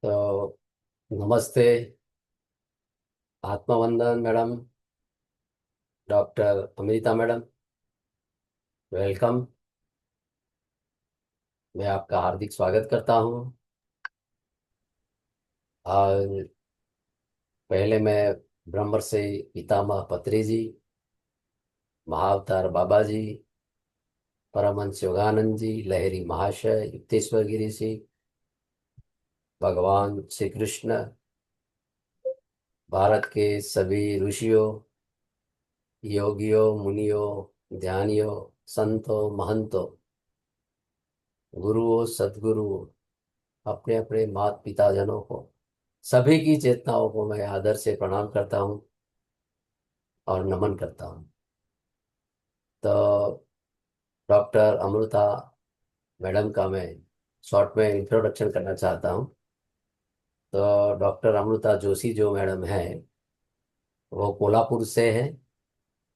तो नमस्ते। आत्मवंदन madam. Doctor Amrita madam, welcome. मैं आपका हार्दिक स्वागत करता हूँ। और पहले मैं ब्रह्मर्षि पितामह पत्री जी, महाअवतार बाबा जी, परमहंस योगानंद जी, लहरी महाशय, युक्तेश्वर गिरी जी, भगवान श्री कृष्ण, भारत के सभी ऋषियों, योगियों, मुनियों, ध्यानियों, संतों, महंतों, गुरुओं, सद्गुरुओं, अपने अपने माता पिता जनों को, सभी की चेतनाओं को मैं आदर से प्रणाम करता हूँ और नमन करता हूँ। तो डॉक्टर अमृता मैडम का मैं शॉर्ट में इंट्रोडक्शन करना चाहता हूँ। तो डॉक्टर अमृता जोशी जो मैडम है, वो कोल्हापुर से है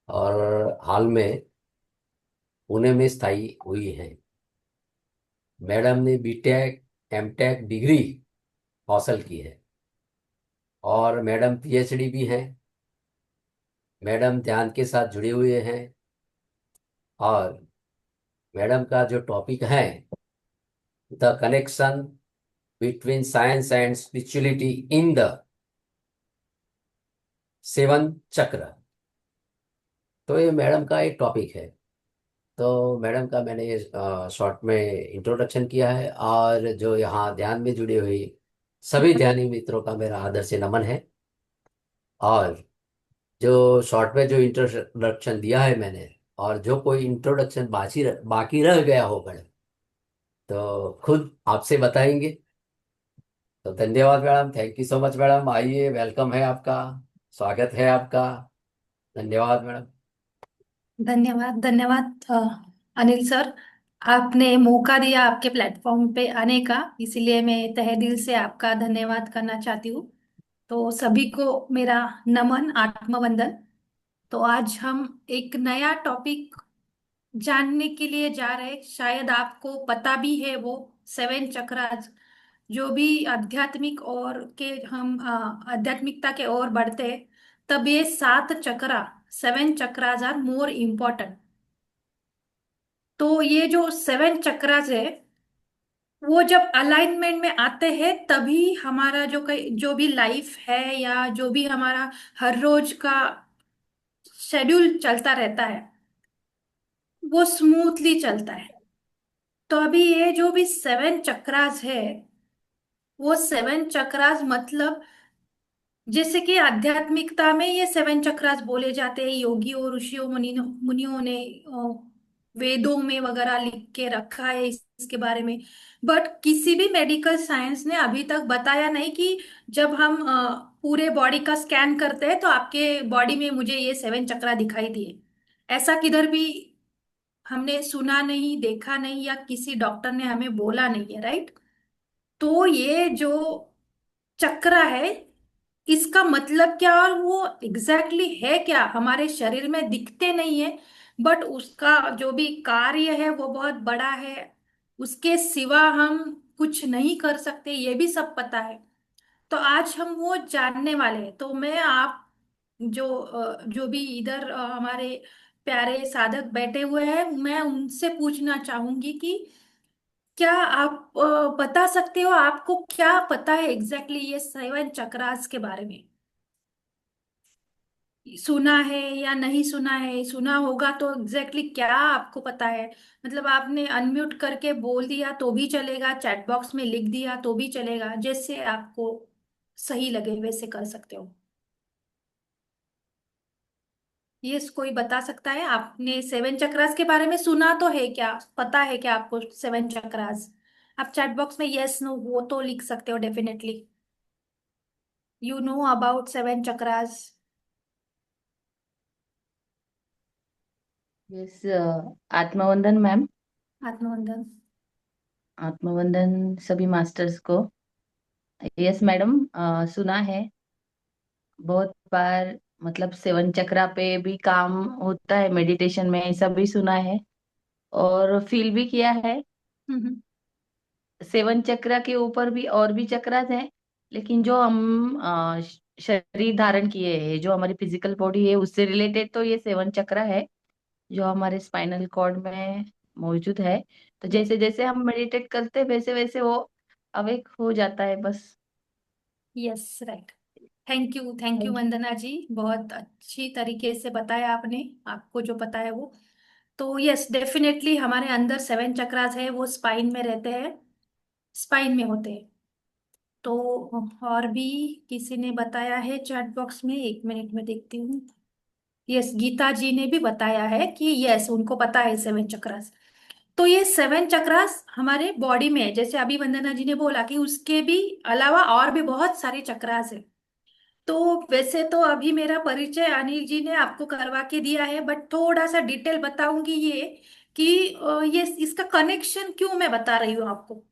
और हाल में पुणे में स्थायी हुई है। मैडम ने बीटेक एमटेक डिग्री हासिल की है और मैडम पीएचडी भी हैं। मैडम ध्यान के साथ जुड़े हुए हैं और मैडम का जो टॉपिक है, the connection between science and spirituality in the seven चक्र। तो ये मैडम का एक टॉपिक है। तो मैडम का मैंने ये शॉर्ट में इंट्रोडक्शन किया है, और जो यहाँ ध्यान में जुड़ी हुई सभी ध्यानी मित्रों का मेरा आदर से नमन है। और जो शॉर्ट में जो इंट्रोडक्शन दिया है मैंने, और जो कोई इंट्रोडक्शन बाकी रह गया हो मैडम, तो खुद आपसे बताएंगे। तो धन्यवाद madam, thank you so much madam. आइए, वेलकम है आपका, स्वागत है आपका। धन्यवाद मैडम। धन्यवाद धन्यवाद अनिल सर। आपने मौका दिया आपके प्लेटफॉर्म पे आने का, इसीलिए मैं तहे दिल से आपका धन्यवाद करना चाहती हूँ। तो सभी को मेरा नमन, आत्मवंदन। तो आज हम एक नया टॉपिक जानने के लिए जा रहे हैं। शायद आपको पता भी है वो सेवन चक्रास। जो भी हम आध्यात्मिकता के ओर बढ़ते हैं, तब ये सात chakra, seven chakras are more important. तो ये जो सेवन चक्रास है, वो जब अलाइनमेंट में आते हैं तभी हमारा जो भी लाइफ है, या जो भी हमारा हर रोज का शेड्यूल चलता रहता है, वो स्मूथली चलता है। तो अभी ये जो भी सेवन चक्रास है, वो सेवन चक्रास मतलब, जैसे कि आध्यात्मिकता में ये सेवन चक्रास बोले जाते हैं। योगियों, ऋषियों, मुनियों ने वेदों में वगैरह लिख के रखा है इसके बारे में। बट किसी भी मेडिकल साइंस ने अभी तक बताया नहीं कि जब हम पूरे बॉडी का स्कैन करते हैं तो आपके बॉडी में मुझे ये सेवन चक्रा दिखाई दिए। ऐसा किधर भी हमने सुना नहीं, देखा नहीं, या किसी डॉक्टर ने हमें बोला नहीं है, राइट? तो ये जो चक्र है, इसका मतलब क्या और वो एग्जैक्टली है क्या, हमारे शरीर में दिखते नहीं है, बट उसका जो भी कार्य है वो बहुत बड़ा है। उसके सिवा हम कुछ नहीं कर सकते, ये भी सब पता है। तो आज हम वो जानने वाले हैं। तो मैं आप जो भी इधर हमारे प्यारे साधक बैठे हुए हैं, मैं उनसे पूछना चाहूंगी कि क्या आप बता सकते हो आपको क्या पता है एग्जैक्टली ये सेवन चक्रास के बारे में? सुना है या नहीं सुना है? सुना होगा तो एग्जैक्टली क्या आपको पता है? मतलब आपने अनम्यूट करके बोल दिया तो भी चलेगा, चैट बॉक्स में लिख दिया तो भी चलेगा, जैसे आपको सही लगे वैसे कर सकते हो। यस, कोई बता सकता है? आपने सेवन चक्रास के बारे में सुना तो है क्या, पता है क्या आपको सेवन चक्रास? आप चैट बॉक्स में यस नो वो तो लिख सकते हो definitely. You know about seven chakras? Yes. आत्मवंदन मैम। आत्मवंदन। आत्मवंदन सभी मास्टर्स को। यस मैडम, सुना है बहुत बार। मतलब सेवन चक्रा पे भी काम होता है मेडिटेशन में, ऐसा भी सुना है और फील भी किया है। हम्म। सेवन चक्र के ऊपर भी और भी चक्रास हैं, लेकिन जो हम शरीर धारण किए हैं, जो हमारी फिजिकल बॉडी है, उससे रिलेटेड तो ये सेवन चक्र है जो हमारे स्पाइनल कॉर्ड में मौजूद है। तो जैसे जैसे हम मेडिटेट करते हैं वैसे वैसे वो अवेक हो जाता है बस। Yes, right. Thank you thank you. Vandana ji, बहुत अच्छी तरीके से बताया आपने, आपको जो पता है वो। तो यस, डेफिनेटली हमारे अंदर 7 चक्रास है, वो स्पाइन में रहते हैं, स्पाइन में होते हैं। तो और भी किसी ने बताया है चैट बॉक्स में, 1 मिनट में देखती हूँ। यस, गीता जी ने भी बताया है कि यस, उनको पता है 7 चक्रास। तो ये 7 चक्रास हमारे बॉडी में है, जैसे अभी वंदना जी ने बोला कि उसके भी अलावा और भी बहुत सारे चक्रास है। तो वैसे तो अभी मेरा परिचय अनिल जी ने आपको करवा के दिया है, बट थोड़ा सा डिटेल बताऊंगी ये कि ये इसका कनेक्शन क्यों मैं बता रही हूँ आपको।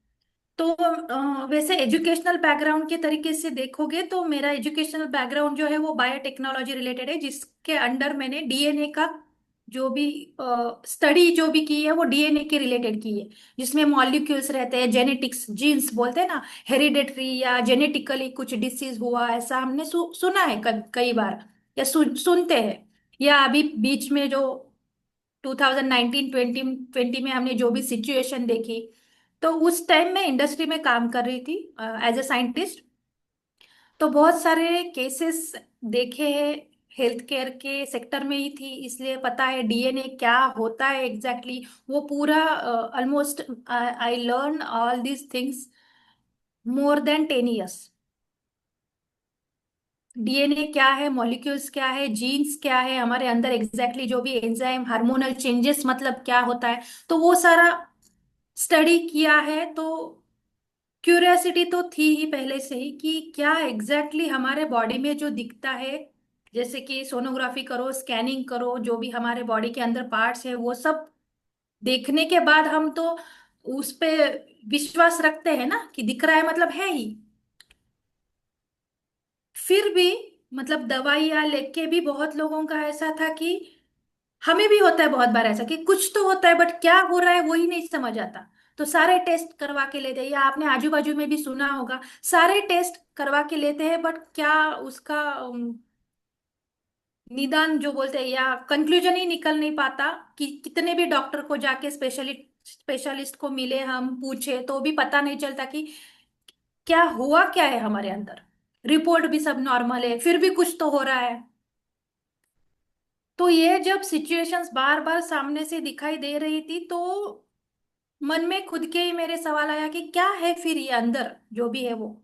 तो वैसे एजुकेशनल बैकग्राउंड के तरीके से देखोगे तो मेरा एजुकेशनल बैकग्राउंड जो है वो बायोटेक्नोलॉजी रिलेटेड है, जिसके अंडर मैंने डीएनए का जो भी स्टडी जो भी की है वो डीएनए के रिलेटेड की है, जिसमें मॉलिक्यूल्स रहते हैं, जेनेटिक्स, जीन्स बोलते हैं ना, हेरिडेटरी या जेनेटिकली कुछ डिसीज हुआ ऐसा हमने सुना है कई बार, या सुनते हैं। या अभी बीच में जो 2019 2020 में हमने जो भी सिचुएशन देखी, तो उस टाइम मैं इंडस्ट्री में काम कर रही थी एज ए साइंटिस्ट। तो बहुत सारे केसेस देखे हैं, हेल्थ केयर के सेक्टर में ही थी, इसलिए पता है डीएनए क्या होता है एग्जैक्टली वो पूरा। Almost I learn all these things more than 10 years। DNA क्या है, मॉलिक्यूल्स क्या है, जीन्स क्या है हमारे अंदर एग्जैक्टली, जो भी एंजाइम हार्मोनल चेंजेस मतलब क्या होता है, तो वो सारा स्टडी किया है। तो क्यूरियोसिटी तो थी ही पहले से ही कि क्या एग्जैक्टली हमारे बॉडी में जो दिखता है, जैसे कि सोनोग्राफी करो, स्कैनिंग करो, जो भी हमारे बॉडी के अंदर पार्ट्स है वो सब देखने के बाद हम तो उस पे विश्वास रखते हैं ना कि दिख रहा है मतलब है ही। फिर भी मतलब दवाइयाँ लेके भी बहुत लोगों का ऐसा था कि हमें भी होता है बहुत बार ऐसा कि कुछ तो होता है बट क्या हो रहा है वही नहीं समझ आता। तो सारे टेस्ट करवा के लेते हैं, या आपने आजू बाजू में भी सुना होगा, सारे टेस्ट करवा के लेते हैं बट क्या उसका निदान जो बोलते हैं या कंक्लूजन ही निकल नहीं पाता। कि कितने भी डॉक्टर को जाके स्पेशलिस्ट को मिले, हम पूछे तो भी पता नहीं चलता कि क्या हुआ क्या है हमारे अंदर। रिपोर्ट भी सब नॉर्मल है फिर भी कुछ तो हो रहा है। तो ये जब सिचुएशंस बार बार सामने से दिखाई दे रही थी, तो मन में खुद के ही मेरे सवाल आया कि क्या है फिर ये अंदर जो भी है वो,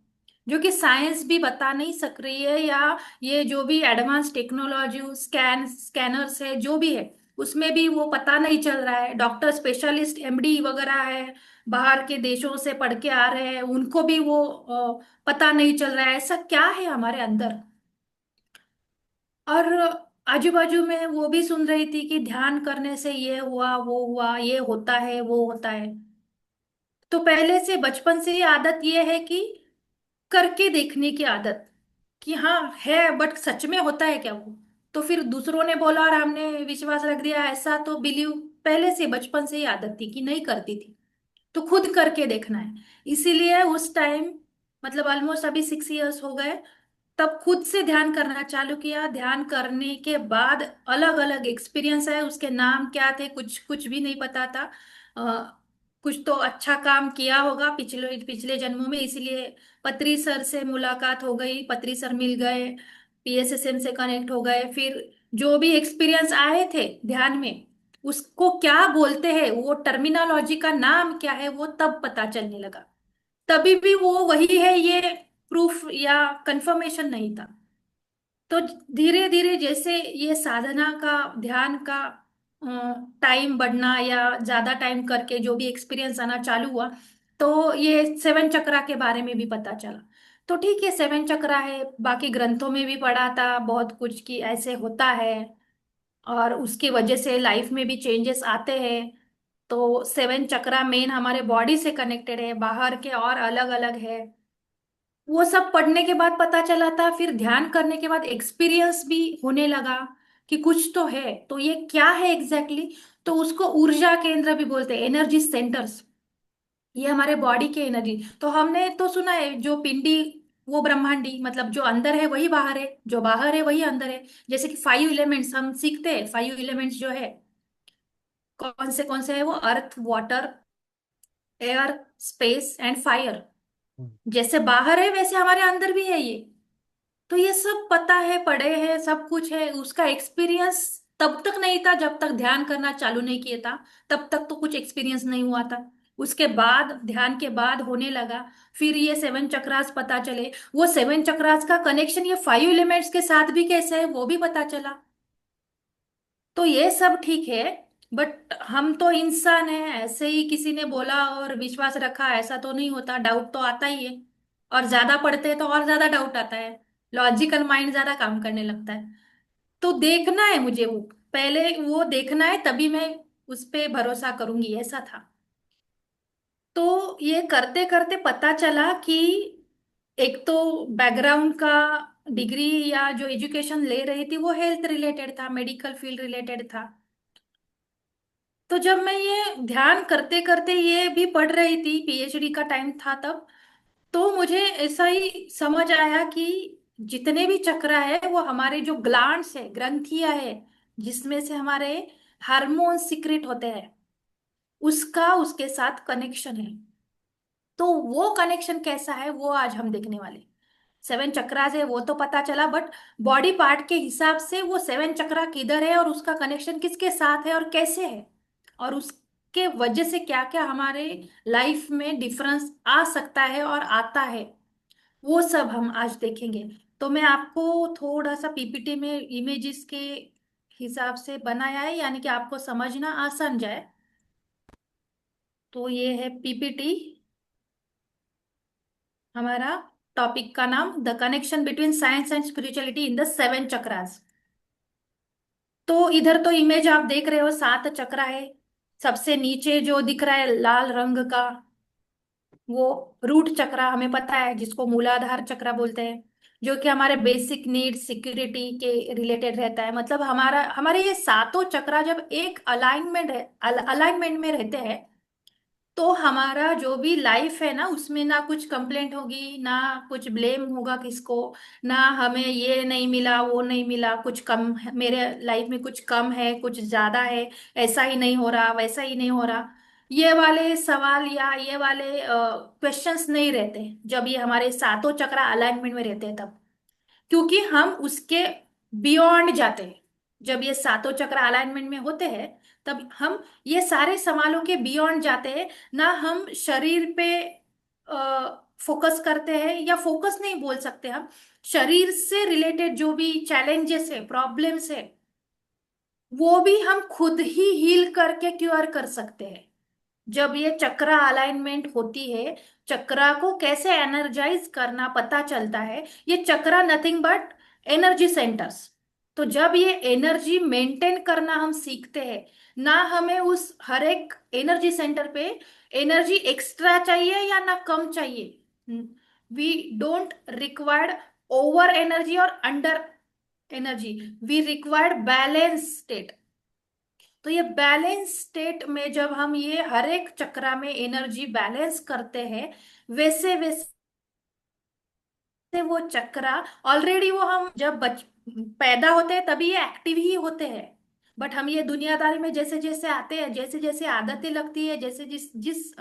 जो कि साइंस भी बता नहीं सक रही है, या ये जो भी एडवांस टेक्नोलॉजी स्कैनर्स है जो भी है उसमें भी वो पता नहीं चल रहा है। डॉक्टर स्पेशलिस्ट एमडी वगैरह है, बाहर के देशों से पढ़ के आ रहे हैं, उनको भी वो पता नहीं चल रहा है ऐसा क्या है हमारे अंदर। और आजू बाजू में वो भी सुन रही थी कि ध्यान करने से ये हुआ वो हुआ, ये होता है वो होता है। तो पहले से बचपन से ही आदत ये है कि करके देखने की आदत, कि हाँ है बट सच में होता है क्या वो। तो फिर दूसरों ने बोला और हमने विश्वास रख दिया ऐसा, तो बिलीव पहले से बचपन से ही आदत थी कि नहीं करती थी। तो खुद करके देखना है। इसीलिए उस टाइम मतलब ऑलमोस्ट अभी 6 years हो गए, तब खुद से ध्यान करना चालू किया। ध्यान करने के बाद अलग अलग एक्सपीरियंस है, उसके नाम क्या थे कुछ कुछ भी नहीं पता था। कुछ तो अच्छा काम किया होगा पिछले पिछले जन्मों में, इसीलिए पत्री सर से मुलाकात हो गई, पत्री सर मिल गए, पीएसएसएम से कनेक्ट हो गए। फिर जो भी एक्सपीरियंस आए थे ध्यान में, उसको क्या बोलते हैं, वो टर्मिनोलॉजी का नाम क्या है वो तब पता चलने लगा। तभी भी वो वही है ये प्रूफ या कंफर्मेशन नहीं था। तो धीरे धीरे जैसे ये साधना का, ध्यान का टाइम बढ़ना या ज्यादा टाइम करके जो भी एक्सपीरियंस आना चालू हुआ, तो ये 7 चक्रा के बारे में भी पता चला। तो ठीक है, 7 चक्रा है, बाकी ग्रंथों में भी पढ़ा था बहुत कुछ कि ऐसे होता है और उसकी वजह से लाइफ में भी चेंजेस आते हैं। तो 7 चक्रा मेन हमारे बॉडी से कनेक्टेड है, बाहर के और अलग अलग है। वो सब पढ़ने के बाद पता चला था, फिर ध्यान करने के बाद एक्सपीरियंस भी होने लगा कि कुछ तो है। तो ये क्या है एग्जैक्टली तो उसको ऊर्जा केंद्र भी बोलते हैं, एनर्जी सेंटर्स। ये हमारे बॉडी की एनर्जी। तो हमने तो सुना है जो पिंडी वो ब्रह्मांडी, मतलब जो अंदर है वही बाहर है, जो बाहर है वही अंदर है। जैसे कि 5 एलिमेंट्स हम सीखते हैं, 5 एलिमेंट्स जो है कौन से है वो, earth, water, air, space and fire. जैसे बाहर है वैसे हमारे अंदर भी है ये। तो ये सब पता है, पढ़े हैं, सब कुछ है। उसका एक्सपीरियंस तब तक नहीं था जब तक ध्यान करना चालू नहीं किया था, तब तक तो कुछ एक्सपीरियंस नहीं हुआ था। उसके बाद ध्यान के बाद होने लगा। फिर ये 7 चक्रास पता चले। वो 7 चक्रास का कनेक्शन ये 5 एलिमेंट्स के साथ भी कैसे है वो भी पता चला। तो ये सब ठीक है, बट हम तो इंसान हैं, ऐसे ही किसी ने बोला और विश्वास रखा ऐसा तो नहीं होता, डाउट तो आता ही है। और ज्यादा पढ़ते हैं तो और ज्यादा डाउट आता है, लॉजिकल माइंड ज्यादा काम करने लगता है। तो देखना है मुझे, वो पहले वो देखना है तभी मैं उस पे भरोसा करूंगी, ऐसा था। तो ये करते करते पता चला कि एक तो बैकग्राउंड का डिग्री या जो एजुकेशन ले रही थी वो हेल्थ रिलेटेड था, मेडिकल फील्ड रिलेटेड था। तो जब मैं ये ध्यान करते करते ये भी पढ़ रही थी, पीएचडी का टाइम था तब, तो मुझे ऐसा ही समझ आया कि जितने भी चक्र है वो हमारे जो ग्लैंड्स है, ग्रंथियां है, जिसमें से हमारे हार्मोन सिक्रेट होते हैं, उसका उसके साथ कनेक्शन है। तो वो कनेक्शन कैसा है वो आज हम देखने वाले। 7 चक्रास है वो तो पता चला, बट बॉडी पार्ट के हिसाब से वो 7 चक्रा किधर है और उसका कनेक्शन किसके साथ है और कैसे है, और उसके वजह से क्या क्या हमारे लाइफ में डिफरेंस आ सकता है और आता है, वो सब हम आज देखेंगे। तो मैं आपको थोड़ा सा पीपीटी में इमेजेस के हिसाब से बनाया है, यानी कि आपको समझना आसान जाए। तो ये है पीपीटी, हमारा टॉपिक का नाम the connection between science and spirituality in the 7 chakras. तो इधर तो इमेज आप देख रहे हो, 7 चक्रा है। सबसे नीचे जो दिख रहा है लाल रंग का, वो रूट चक्रा हमें पता है, जिसको मूलाधार चक्रा बोलते हैं, जो कि हमारे बेसिक नीड सिक्योरिटी के रिलेटेड रहता है। मतलब हमारा हमारे ये सातों चक्रा जब एक अलाइनमेंट में रहते हैं, तो हमारा जो भी लाइफ है ना उसमें ना कुछ कंप्लेंट होगी, ना कुछ ब्लेम होगा किसको, ना हमें ये नहीं मिला वो नहीं मिला, कुछ कम मेरे लाइफ में कुछ कम है कुछ ज्यादा है, ऐसा ही नहीं हो रहा वैसा ही नहीं हो रहा, ये वाले सवाल या ये वाले क्वेश्चंस नहीं रहते जब ये हमारे सातों चक्र अलाइनमेंट में रहते हैं तब। क्योंकि हम उसके बियॉन्ड जाते हैं। जब ये सातों चक्र अलाइनमेंट में होते हैं तब हम ये सारे सवालों के बियॉन्ड जाते हैं। ना हम शरीर पे फोकस करते हैं, या फोकस नहीं बोल सकते हम, शरीर से रिलेटेड जो भी चैलेंजेस है, प्रॉब्लम्स है, वो भी हम खुद ही हील करके क्योर कर सकते हैं। जब ये चक्रा अलाइनमेंट होती है, चक्रा को कैसे एनर्जाइज करना पता चलता है। ये चक्रा नथिंग बट एनर्जी सेंटर्स। तो जब ये एनर्जी मेंटेन करना हम सीखते हैं, ना हमें उस हर एक एनर्जी सेंटर पे एनर्जी एक्स्ट्रा चाहिए या ना कम चाहिए। We don't required over energy और under energy, we required balance state. तो ये बैलेंस स्टेट में जब हम ये हर एक चक्रा में एनर्जी बैलेंस करते हैं, वैसे वैसे वो चक्रा ऑलरेडी वो हम जब पैदा होते हैं तभी ये एक्टिव ही होते हैं। बट हम ये दुनियादारी में जैसे जैसे आते हैं, जैसे जैसे आदतें लगती है, जैसे जिस जिस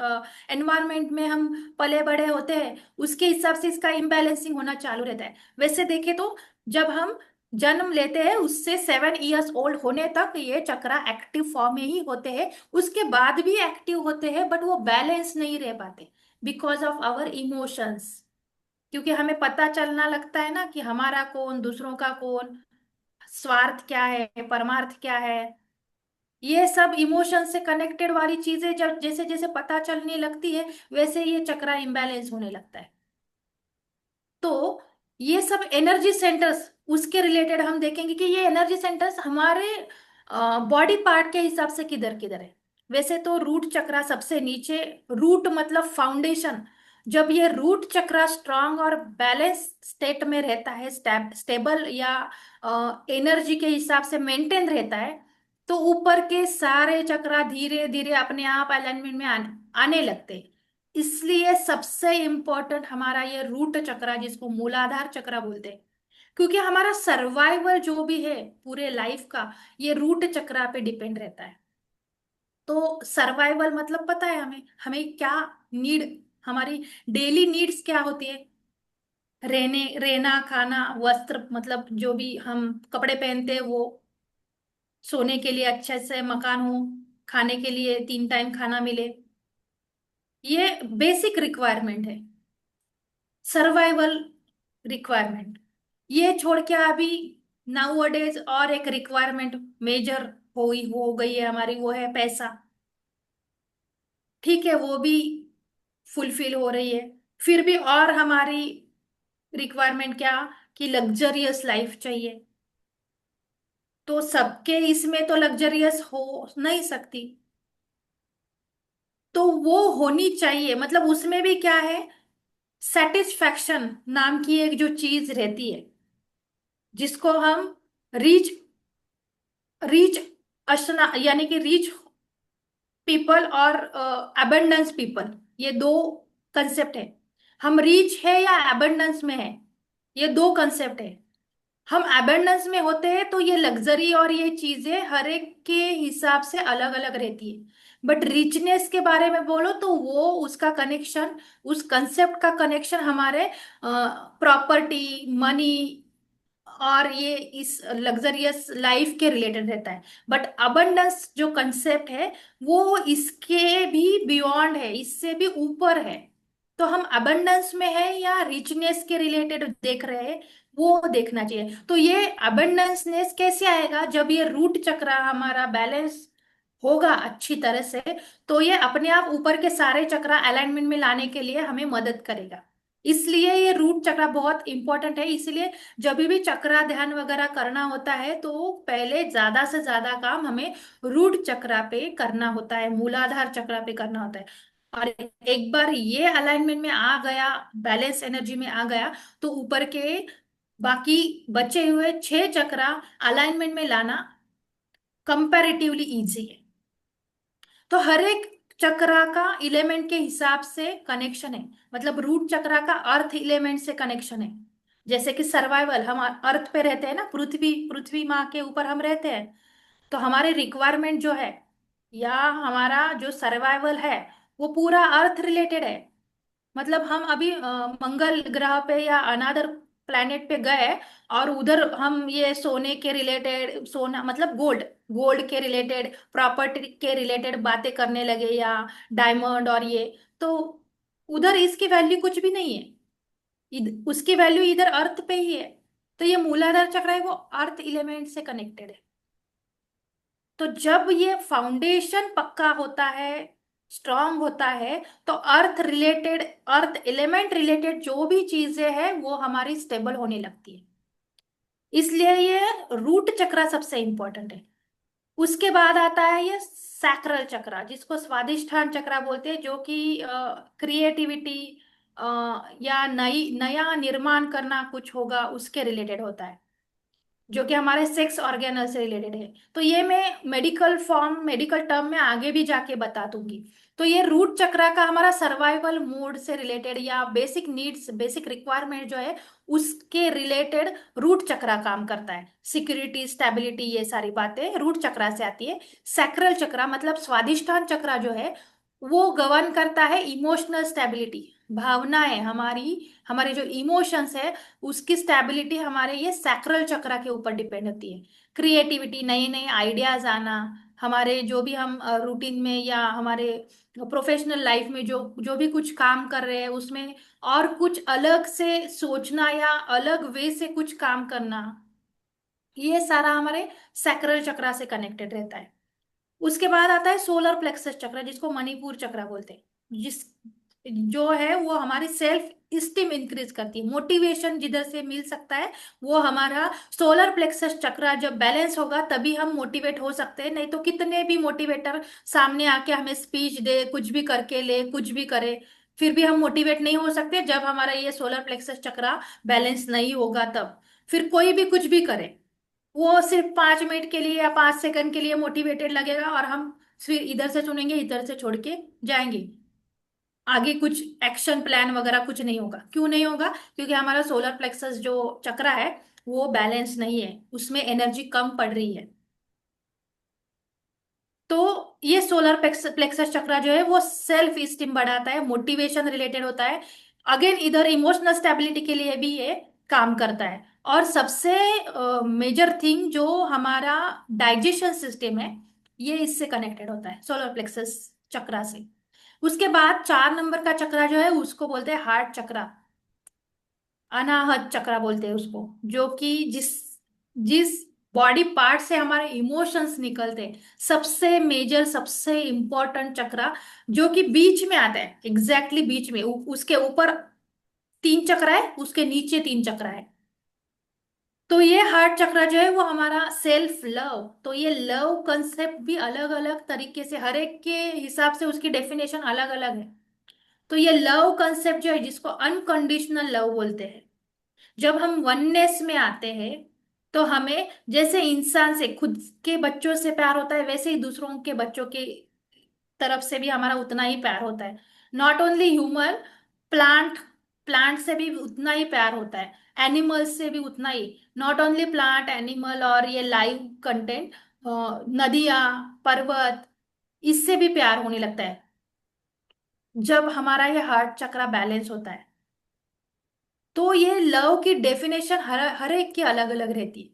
एनवायरनमेंट में हम पले बड़े होते हैं, उसके हिसाब से इसका इम्बैलेंसिंग होना चालू रहता है। वैसे देखे तो जब हम जन्म लेते हैं उससे 7 इयर्स ओल्ड होने तक ये चक्रा एक्टिव फॉर्म में ही होते हैं। उसके बाद भी एक्टिव होते हैं बट वो बैलेंस नहीं रह पाते, बिकॉज ऑफ आवर इमोशंस। क्योंकि हमें पता चलना लगता है ना कि हमारा कौन, दूसरों का कौन, स्वार्थ क्या है, परमार्थ क्या है। ये सब इमोशन से कनेक्टेड वाली चीजें जब जैसे जैसे पता चलने लगती है, वैसे ये चक्रा इम्बैलेंस होने लगता है। तो ये सब एनर्जी सेंटर्स उसके रिलेटेड हम देखेंगे कि ये एनर्जी सेंटर्स हमारे बॉडी पार्ट के हिसाब से किधर किधर है। वैसे तो रूट चक्रा सबसे नीचे, रूट मतलब फाउंडेशन। जब ये रूट चक्रा स्ट्रांग और बैलेंस स्टेट में रहता है, स्टेबल या एनर्जी के हिसाब से मेंटेन रहता है, तो ऊपर के सारे चक्रा धीरे धीरे अपने आप अलाइनमेंट में आने लगते हैं। इसलिए सबसे इंपॉर्टेंट हमारा ये रूट चक्रा, जिसको मूलाधार चक्रा बोलते हैं, क्योंकि हमारा सर्वाइवल जो भी है पूरे लाइफ का, ये रूट चक्रा पे डिपेंड रहता है। तो सर्वाइवल मतलब पता है हमें, हमें क्या नीड, हमारी डेली नीड्स क्या होती है। रहना, खाना, वस्त्र, मतलब जो भी हम कपड़े पहनते हैं वो, सोने के लिए अच्छे से मकान हो, खाने के लिए 3 टाइम खाना मिले, ये बेसिक रिक्वायरमेंट है, सर्वाइवल रिक्वायरमेंट। ये छोड़ के अभी नाउ और एक रिक्वायरमेंट मेजर हो गई है हमारी, वो है पैसा। ठीक है, वो भी फुलफिल हो रही है। फिर भी और हमारी रिक्वायरमेंट क्या, कि लग्जरियस लाइफ चाहिए। तो सबके इसमें तो लग्जरियस हो नहीं सकती, तो वो होनी चाहिए। मतलब उसमें भी क्या है, सेटिस्फैक्शन नाम की एक जो चीज रहती है, जिसको हम रीच रीच असना यानी कि रीच पीपल और अबंडेंस पीपल, ये दो कंसेप्ट है। हम रीच है या अबंडेंस में है, ये दो कंसेप्ट है। हम अबंडेंस में होते हैं तो ये लग्जरी और ये चीजें हर एक के हिसाब से अलग अलग रहती है। बट रिचनेस के बारे में बोलो तो वो उसका कनेक्शन, उस कंसेप्ट का कनेक्शन हमारे प्रॉपर्टी, मनी और ये इस लग्जरियस लाइफ के रिलेटेड रहता है। बट अबंडेंस जो कंसेप्ट है वो इसके भी बियॉन्ड है, इससे भी ऊपर है। तो हम अबंडेंस में है या रिचनेस के रिलेटेड देख रहे हैं, वो देखना चाहिए। तो ये अबंडेंसनेस कैसे आएगा, जब ये रूट चक्र हमारा बैलेंस होगा अच्छी तरह से, तो ये अपने आप ऊपर के सारे चक्र अलाइनमेंट में लाने के लिए हमें मदद करेगा। इसलिए ये रूट चक्र बहुत इंपॉर्टेंट है। इसलिए जब भी चक्रा ध्यान वगैरह करना होता है तो पहले ज्यादा से ज्यादा काम हमें रूट चक्रा पे करना होता है, मूलाधार चक्रा पे करना होता है। और एक बार ये अलाइनमेंट में आ गया, बैलेंस एनर्जी में आ गया, तो ऊपर के बाकी बचे हुए 6 चक्रा अलाइनमेंट में लाना कंपैरेटिवली इजी है। तो हर एक चक्रा का इलेमेंट के हिसाब से कनेक्शन है। मतलब रूट चक्रा का अर्थ इलेमेंट से कनेक्शन है। जैसे कि सर्वाइवल, हम अर्थ पे रहते हैं ना, पृथ्वी पृथ्वी माँ के ऊपर हम रहते हैं। तो हमारे रिक्वायरमेंट जो है या हमारा जो सर्वाइवल है वो पूरा अर्थ रिलेटेड है। मतलब हम अभी मंगल ग्रह पे या अनादर प्लेनेट पे गए और उधर हम ये सोने के रिलेटेड, सोना मतलब गोल्ड, गोल्ड के रिलेटेड, प्रॉपर्टी के रिलेटेड बातें करने लगे, या डायमंड और ये, तो उधर इसकी वैल्यू कुछ भी नहीं है। उसकी वैल्यू इधर अर्थ पे ही है। तो ये मूलाधार चक्र है वो अर्थ एलिमेंट से कनेक्टेड है। तो जब ये फाउंडेशन पक्का होता है, स्ट्रांग होता है, तो अर्थ रिलेटेड, अर्थ एलिमेंट रिलेटेड जो भी चीजें हैं वो हमारी स्टेबल होने लगती है। इसलिए ये रूट चक्र सबसे इंपॉर्टेंट है। उसके बाद आता है ये सैक्रल चक्र, जिसको स्वादिष्ठान चक्र बोलते हैं, जो कि क्रिएटिविटी या नई नया निर्माण करना कुछ होगा उसके रिलेटेड होता है, जो कि हमारे सेक्स ऑर्गेनल से रिलेटेड है। तो ये मैं मेडिकल टर्म में आगे भी जाके बता दूंगी। तो ये रूट चक्र का हमारा सर्वाइवल मोड से रिलेटेड या बेसिक नीड्स, बेसिक रिक्वायरमेंट जो है उसके रिलेटेड रूट चक्र काम करता है। सिक्योरिटी, स्टेबिलिटी, ये सारी बातें रूट चक्र से आती है। सैक्रल चक्र मतलब स्वादिष्ठान चक्र जो है वो गवर्न करता है इमोशनल स्टेबिलिटी, भावनाएं हमारी, हमारे जो इमोशंस है उसकी स्टेबिलिटी हमारे ये सैक्रल चक्र के ऊपर डिपेंड होती है। क्रिएटिविटी, नए नए आइडियाज आना, हमारे जो भी हम रूटीन में या हमारे प्रोफेशनल लाइफ में जो जो भी कुछ काम कर रहे हैं उसमें और कुछ अलग से सोचना या अलग वे से कुछ काम करना, ये सारा हमारे सैक्रल चक्र से कनेक्टेड रहता है। उसके बाद आता है सोलर प्लेक्सस चक्र, जिसको मणिपुर चक्र बोलते हैं, जिस जो है वो हमारी सेल्फ स्टीम इंक्रीज करती है, मोटिवेशन जिधर से मिल सकता है वो हमारा सोलर प्लेक्सस चक्र जब बैलेंस होगा तभी हम मोटिवेट हो सकते हैं। नहीं तो कितने भी मोटिवेटर सामने आके हमें स्पीच दे, कुछ भी करके ले, कुछ भी करे, फिर भी हम मोटिवेट नहीं हो सकते जब हमारा ये सोलर प्लेक्सस चक्र बैलेंस नहीं होगा। तब फिर कोई भी कुछ भी करे, वो सिर्फ 5 मिनट के लिए या 5 सेकंड के लिए मोटिवेटेड लगेगा और हम फिर इधर से सुनेंगे, इधर से छोड़ के जाएंगे। आगे कुछ एक्शन प्लान वगैरह कुछ नहीं होगा। क्यों नहीं होगा? क्योंकि हमारा सोलर प्लेक्सस जो चक्र है वो बैलेंस नहीं है, उसमें एनर्जी कम पड़ रही है। तो ये सोलर प्लेक्सस चक्र जो है वो सेल्फ स्टीम बढ़ाता है, मोटिवेशन रिलेटेड होता है। अगेन इधर इमोशनल स्टेबिलिटी के लिए भी ये काम करता है। और सबसे मेजर थिंग जो हमारा डाइजेशन सिस्टम है, ये इससे कनेक्टेड होता है सोलर प्लेक्सस चक्रा से। उसके बाद 4 नंबर का चक्रा जो है उसको बोलते हैं हार्ट चक्रा, अनाहत चक्रा बोलते हैं उसको। जो कि जिस जिस बॉडी पार्ट से हमारे इमोशंस निकलते हैं, सबसे मेजर सबसे इंपॉर्टेंट चक्रा, जो कि बीच में आता है, एग्जैक्टली बीच में। उसके ऊपर 3 चक्र है, उसके नीचे 3 चक्र है। तो ये हार्ट चक्र जो है वो हमारा सेल्फ लव। तो ये लव कंसेप्ट भी अलग अलग तरीके से, हर एक के हिसाब से उसकी डेफिनेशन अलग अलग है। तो ये लव कंसेप्ट जो है, जिसको अनकंडीशनल लव बोलते हैं, जब हम वननेस में आते हैं तो हमें जैसे इंसान से, खुद के बच्चों से प्यार होता है, वैसे ही दूसरों के बच्चों की तरफ से भी हमारा उतना ही प्यार होता है। Not only human, plant plant से भी उतना ही प्यार होता है, एनिमल्स से भी उतना ही। नॉट ओनली प्लांट एनिमल और ये लाइव कंटेंट, नदियां, पर्वत, इससे भी प्यार होने लगता है जब हमारा ये हार्ट चक्रा बैलेंस होता है। तो ये लव की डेफिनेशन हर हर एक की अलग अलग रहती है।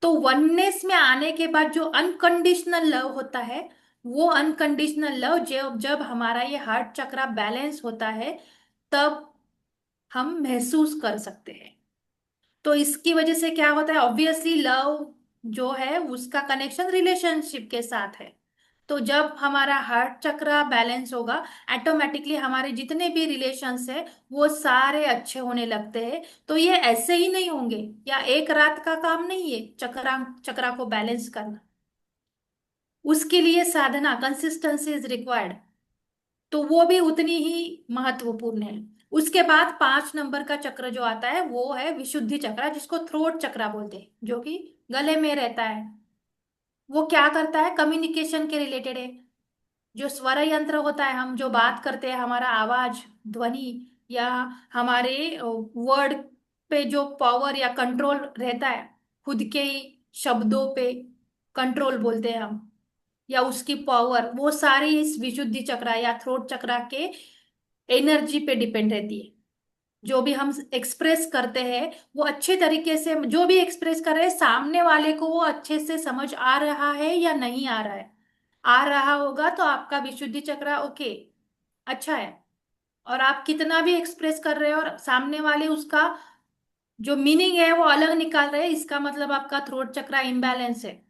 तो वननेस में आने के बाद जो अनकंडीशनल लव होता है, वो अनकंडीशनल लव जब जब हमारा ये हार्ट चक्रा बैलेंस होता है, तब हम महसूस कर सकते हैं। तो इसकी वजह से क्या होता है, ऑब्वियसली लव जो है उसका कनेक्शन रिलेशनशिप के साथ है। तो जब हमारा हार्ट चक्र बैलेंस होगा, ऑटोमेटिकली हमारे जितने भी रिलेशंस है वो सारे अच्छे होने लगते हैं। तो ये ऐसे ही नहीं होंगे, या एक रात का काम नहीं है चक्रा चक्रा को बैलेंस करना। उसके लिए साधना, कंसिस्टेंसी इज रिक्वायर्ड। तो वो भी उतनी ही महत्वपूर्ण है। उसके बाद 5 नंबर का चक्र जो आता है वो है विशुद्धि चक्र, जिसको थ्रोट चक्र बोलते हैं, जो कि गले में रहता है। वो क्या करता है, कम्युनिकेशन के रिलेटेड है। जो स्वर यंत्र होता है, हम जो बात करते हैं, हमारा आवाज, ध्वनि, या हमारे वर्ड पे जो पावर या कंट्रोल रहता है, खुद के ही शब्दों पे कंट्रोल बोलते हैं हम, या उसकी पावर, वो सारी इस विशुद्धि चक्र या थ्रोट चक्र के एनर्जी पे डिपेंड रहती है। जो भी हम एक्सप्रेस करते हैं, वो अच्छे तरीके से, जो भी एक्सप्रेस कर रहे हैं सामने वाले को, वो अच्छे से समझ आ रहा है या नहीं आ रहा है। आ रहा होगा तो आपका विशुद्धि चक्र ओके, अच्छा है। और आप कितना भी एक्सप्रेस कर रहे हो और सामने वाले उसका जो मीनिंग है वो अलग निकाल रहे हैं, इसका मतलब आपका थ्रोट चक्र इम्बैलेंस है।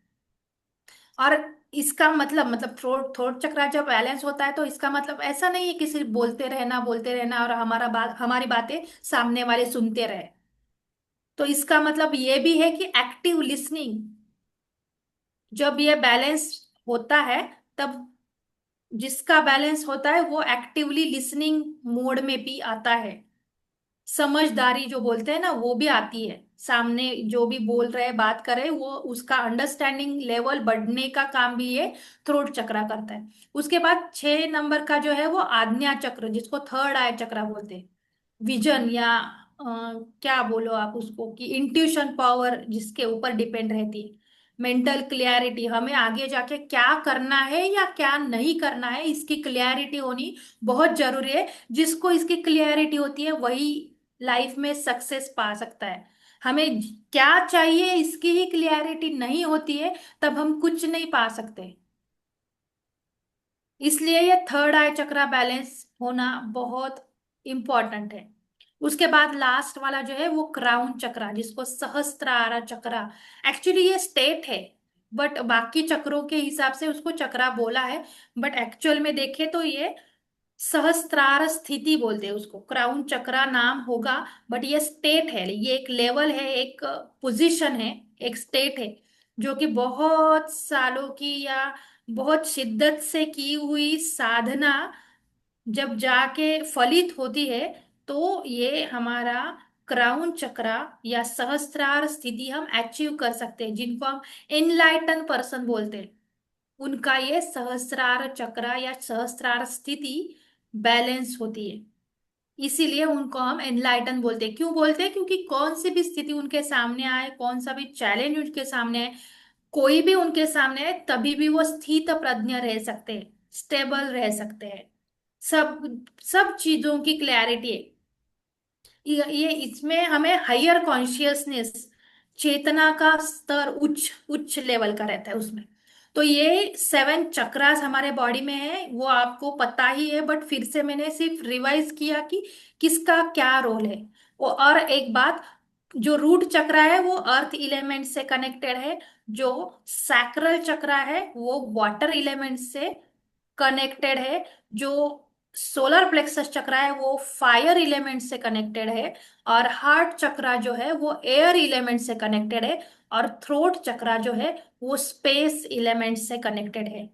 और इसका मतलब थ्रोट थ्रोट चक्र जब बैलेंस होता है, तो इसका मतलब ऐसा नहीं है कि सिर्फ बोलते रहना और हमारी बातें सामने वाले सुनते रहे। तो इसका मतलब ये भी है कि एक्टिव लिसनिंग, जब ये बैलेंस होता है, तब जिसका बैलेंस होता है वो एक्टिवली लिसनिंग मोड में भी आता है। समझदारी जो बोलते हैं ना, वो भी आती है। सामने जो भी बोल रहे हैं, बात कर रहे हैं, वो उसका अंडरस्टैंडिंग लेवल बढ़ने का काम भी ये थ्रोट चक्रा करता है। उसके बाद 6 नंबर का जो है वो आज्ञा चक्र, जिसको थर्ड आई चक्रा बोलते हैं। विजन या क्या बोलो आप उसको, कि इंट्यूशन पावर जिसके ऊपर डिपेंड रहती है। मेंटल क्लियरिटी, हमें आगे जाके क्या करना है या क्या नहीं करना है, इसकी क्लियरिटी होनी बहुत जरूरी है। जिसको इसकी क्लियरिटी होती है वही लाइफ में सक्सेस पा सकता है। हमें क्या चाहिए इसकी ही क्लियरिटी नहीं होती है, तब हम कुछ नहीं पा सकते। इसलिए ये थर्ड आई चक्रा बैलेंस होना बहुत इंपॉर्टेंट है। उसके बाद लास्ट वाला जो है वो क्राउन चक्रा, जिसको सहस्त्रार चक्रा, एक्चुअली ये स्टेट है, बट बाकी चक्रों के हिसाब से उसको चक्रा बोला है। बट एक्चुअल में देखे तो ये सहस्त्रार स्थिति बोलते हैं उसको, क्राउन चक्रा नाम होगा। बट ये स्टेट है, ये एक लेवल है, एक पोजीशन है, एक स्टेट है, जो कि बहुत सालों की या बहुत शिद्दत से की हुई साधना जब जाके फलित होती है, तो ये हमारा क्राउन चक्रा या सहस्त्रार स्थिति हम अचीव कर सकते हैं, जिनको हम एनलाइटन पर्सन बोलते हैं। उनका ये सहस्त्रार चक्र या सहस्त्रार स्थिति बैलेंस होती है। इसीलिए उनको हम एनलाइटन बोलते हैं। क्यों बोलते हैं? क्योंकि कौन सी भी स्थिति उनके सामने आए, कौन सा भी चैलेंज उनके सामने आए, कोई भी उनके सामने आए, तभी भी वो स्थित प्रज्ञ रह सकते हैं, स्टेबल रह सकते हैं। सब सब चीजों की क्लैरिटी है। ये इसमें हमें हायर कॉन्शियसनेस, चेतना का स्तर उच्च उच्च लेवल का रहता है उसमें। तो ये 7 चक्रास हमारे बॉडी में है, वो आपको पता ही है, बट फिर से मैंने सिर्फ रिवाइज किया कि किसका क्या रोल है। वो और एक बात, जो रूट चक्रा है वो अर्थ इलेमेंट से कनेक्टेड है। जो सैक्रल चक्रा है वो वाटर एलिमेंट से कनेक्टेड है। जो सोलर प्लेक्सस चक्रा है वो फायर एलिमेंट से कनेक्टेड है। और हार्ट चक्रा जो है वो एयर एलिमेंट से कनेक्टेड है। और थ्रोट चक्रा जो है वो स्पेस एलिमेंट से कनेक्टेड है।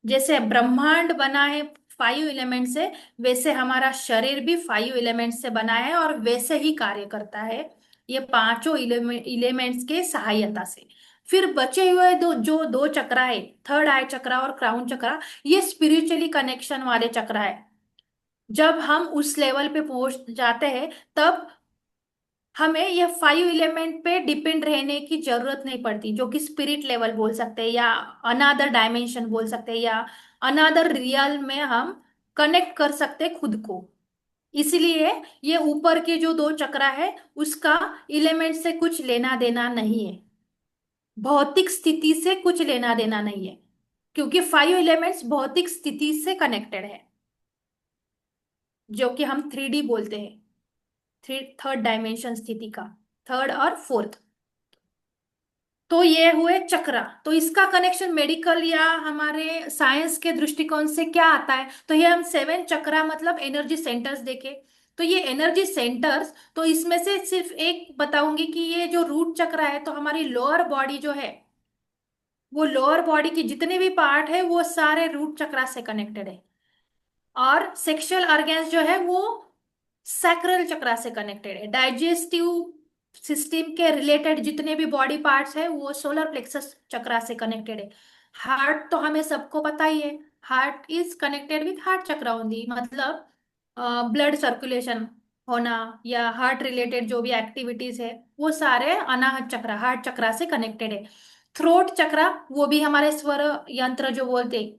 जैसे ब्रह्मांड बना है 5 एलिमेंट से, वैसे हमारा शरीर भी 5 एलिमेंट से बना है और वैसे ही कार्य करता है, ये पांचों एलिमेंट्स के सहायता से। फिर बचे हुए जो दो चक्रा है, थर्ड आई चक्रा और क्राउन चक्रा, ये स्पिरिचुअली कनेक्शन वाले चक्रा है। जब हम उस लेवल पे पहुंच जाते हैं, तब हमें ये 5 एलिमेंट पे डिपेंड रहने की जरूरत नहीं पड़ती, जो कि स्पिरिट लेवल बोल सकते हैं, या अनादर डायमेंशन बोल सकते हैं, या अनादर रियल में हम कनेक्ट कर सकते हैं खुद को। इसलिए ये ऊपर के जो दो चक्रा है उसका एलिमेंट से कुछ लेना देना नहीं है, भौतिक स्थिति से कुछ लेना देना नहीं है, क्योंकि 5 एलिमेंट्स भौतिक स्थिति से कनेक्टेड है, जो कि हम 3D बोलते हैं, थर्ड डायमेंशन स्थिति का, थर्ड और फोर्थ। तो ये हुए चक्रा। तो इसका कनेक्शन मेडिकल या हमारे साइंस के दृष्टिकोण से क्या आता है? तो ये हम 7 चक्रा मतलब एनर्जी सेंटर्स देखे। तो ये एनर्जी सेंटर्स, तो इसमें से सिर्फ एक बताऊंगी कि ये जो रूट चक्रा है, तो हमारी लोअर बॉडी जो है, वो लोअर बॉडी के जितने भी पार्ट है वो सारे रूट चक्रा से कनेक्टेड है। और सेक्सुअल ऑर्गन्स जो है वो सैक्रल चक्रा से कनेक्टेड है। डाइजेस्टिव सिस्टम के रिलेटेड जितने भी बॉडी पार्ट्स है वो सोलर प्लेक्सस चक्रा से कनेक्टेड है। हार्ट तो हमें सबको पता ही है, heart is connected with heart chakra only, मतलब ब्लड सर्कुलेशन होना या हार्ट रिलेटेड जो भी एक्टिविटीज है वो सारे अनाहत चक्रा, हार्ट चक्रा से कनेक्टेड है। थ्रोट चक्रा वो भी हमारे स्वर यंत्र जो बोलते हैं,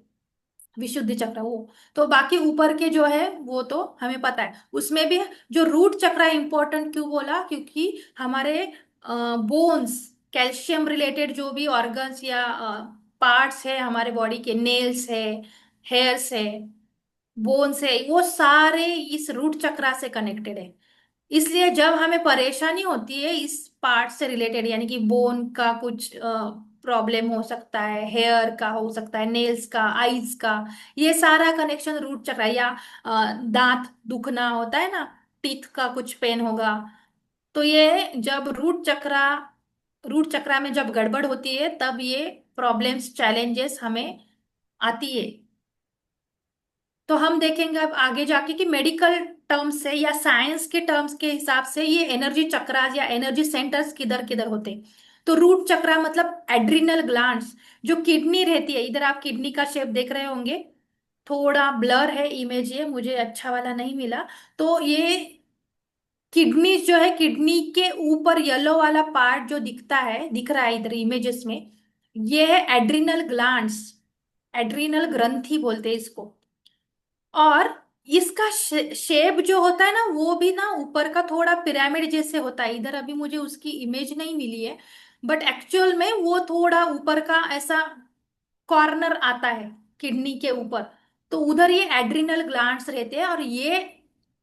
विशुद्धि चक्र वो। तो बाकी ऊपर के जो है वो तो हमें पता है। उसमें भी जो रूट चक्र इंपॉर्टेंट क्यों बोला? क्योंकि हमारे बोन्स, कैल्शियम रिलेटेड जो भी ऑर्गन्स या पार्ट्स है हमारे बॉडी के, नेल्स है, हेयर्स है, बोन्स है, वो सारे इस रूट चक्रा से कनेक्टेड है। इसलिए जब हमें परेशानी होती है इस पार्ट से रिलेटेड, यानी कि बोन का कुछ प्रॉब्लम हो सकता है, हेयर का हो सकता है, नेल्स का, आईज का, ये सारा कनेक्शन रूट चक्र, या दांत दुखना होता है ना, टीथ का कुछ पेन होगा, तो ये जब रूट चक्रा में जब गड़बड़ होती है तब ये प्रॉब्लम्स, चैलेंजेस हमें आती है। तो हम देखेंगे अब आगे जाके कि मेडिकल टर्म्स से या साइंस के टर्म्स के हिसाब से ये एनर्जी चक्रास या एनर्जी सेंटर्स किधर किधर होते हैं। तो रूट चक्रा मतलब एड्रिनल ग्लैंड्स, जो किडनी रहती है, इधर आप किडनी का शेप देख रहे होंगे, थोड़ा ब्लर है इमेज, ये मुझे अच्छा वाला नहीं मिला। तो ये किडनी जो है, किडनी के ऊपर येलो वाला पार्ट जो दिखता है, दिख रहा है इधर इमेजेस में, ये है एड्रिनल ग्लैंड्स, एड्रिनल ग्रंथि बोलते हैं इसको। और इसका शेप जो होता है ना, वो भी ना ऊपर का थोड़ा पिरामिड जैसे होता है, इधर अभी मुझे उसकी इमेज नहीं मिली है, बट एक्चुअल में वो थोड़ा ऊपर का ऐसा कॉर्नर आता है किडनी के ऊपर। तो उधर ये एड्रिनल ग्लैंड्स रहते हैं, और ये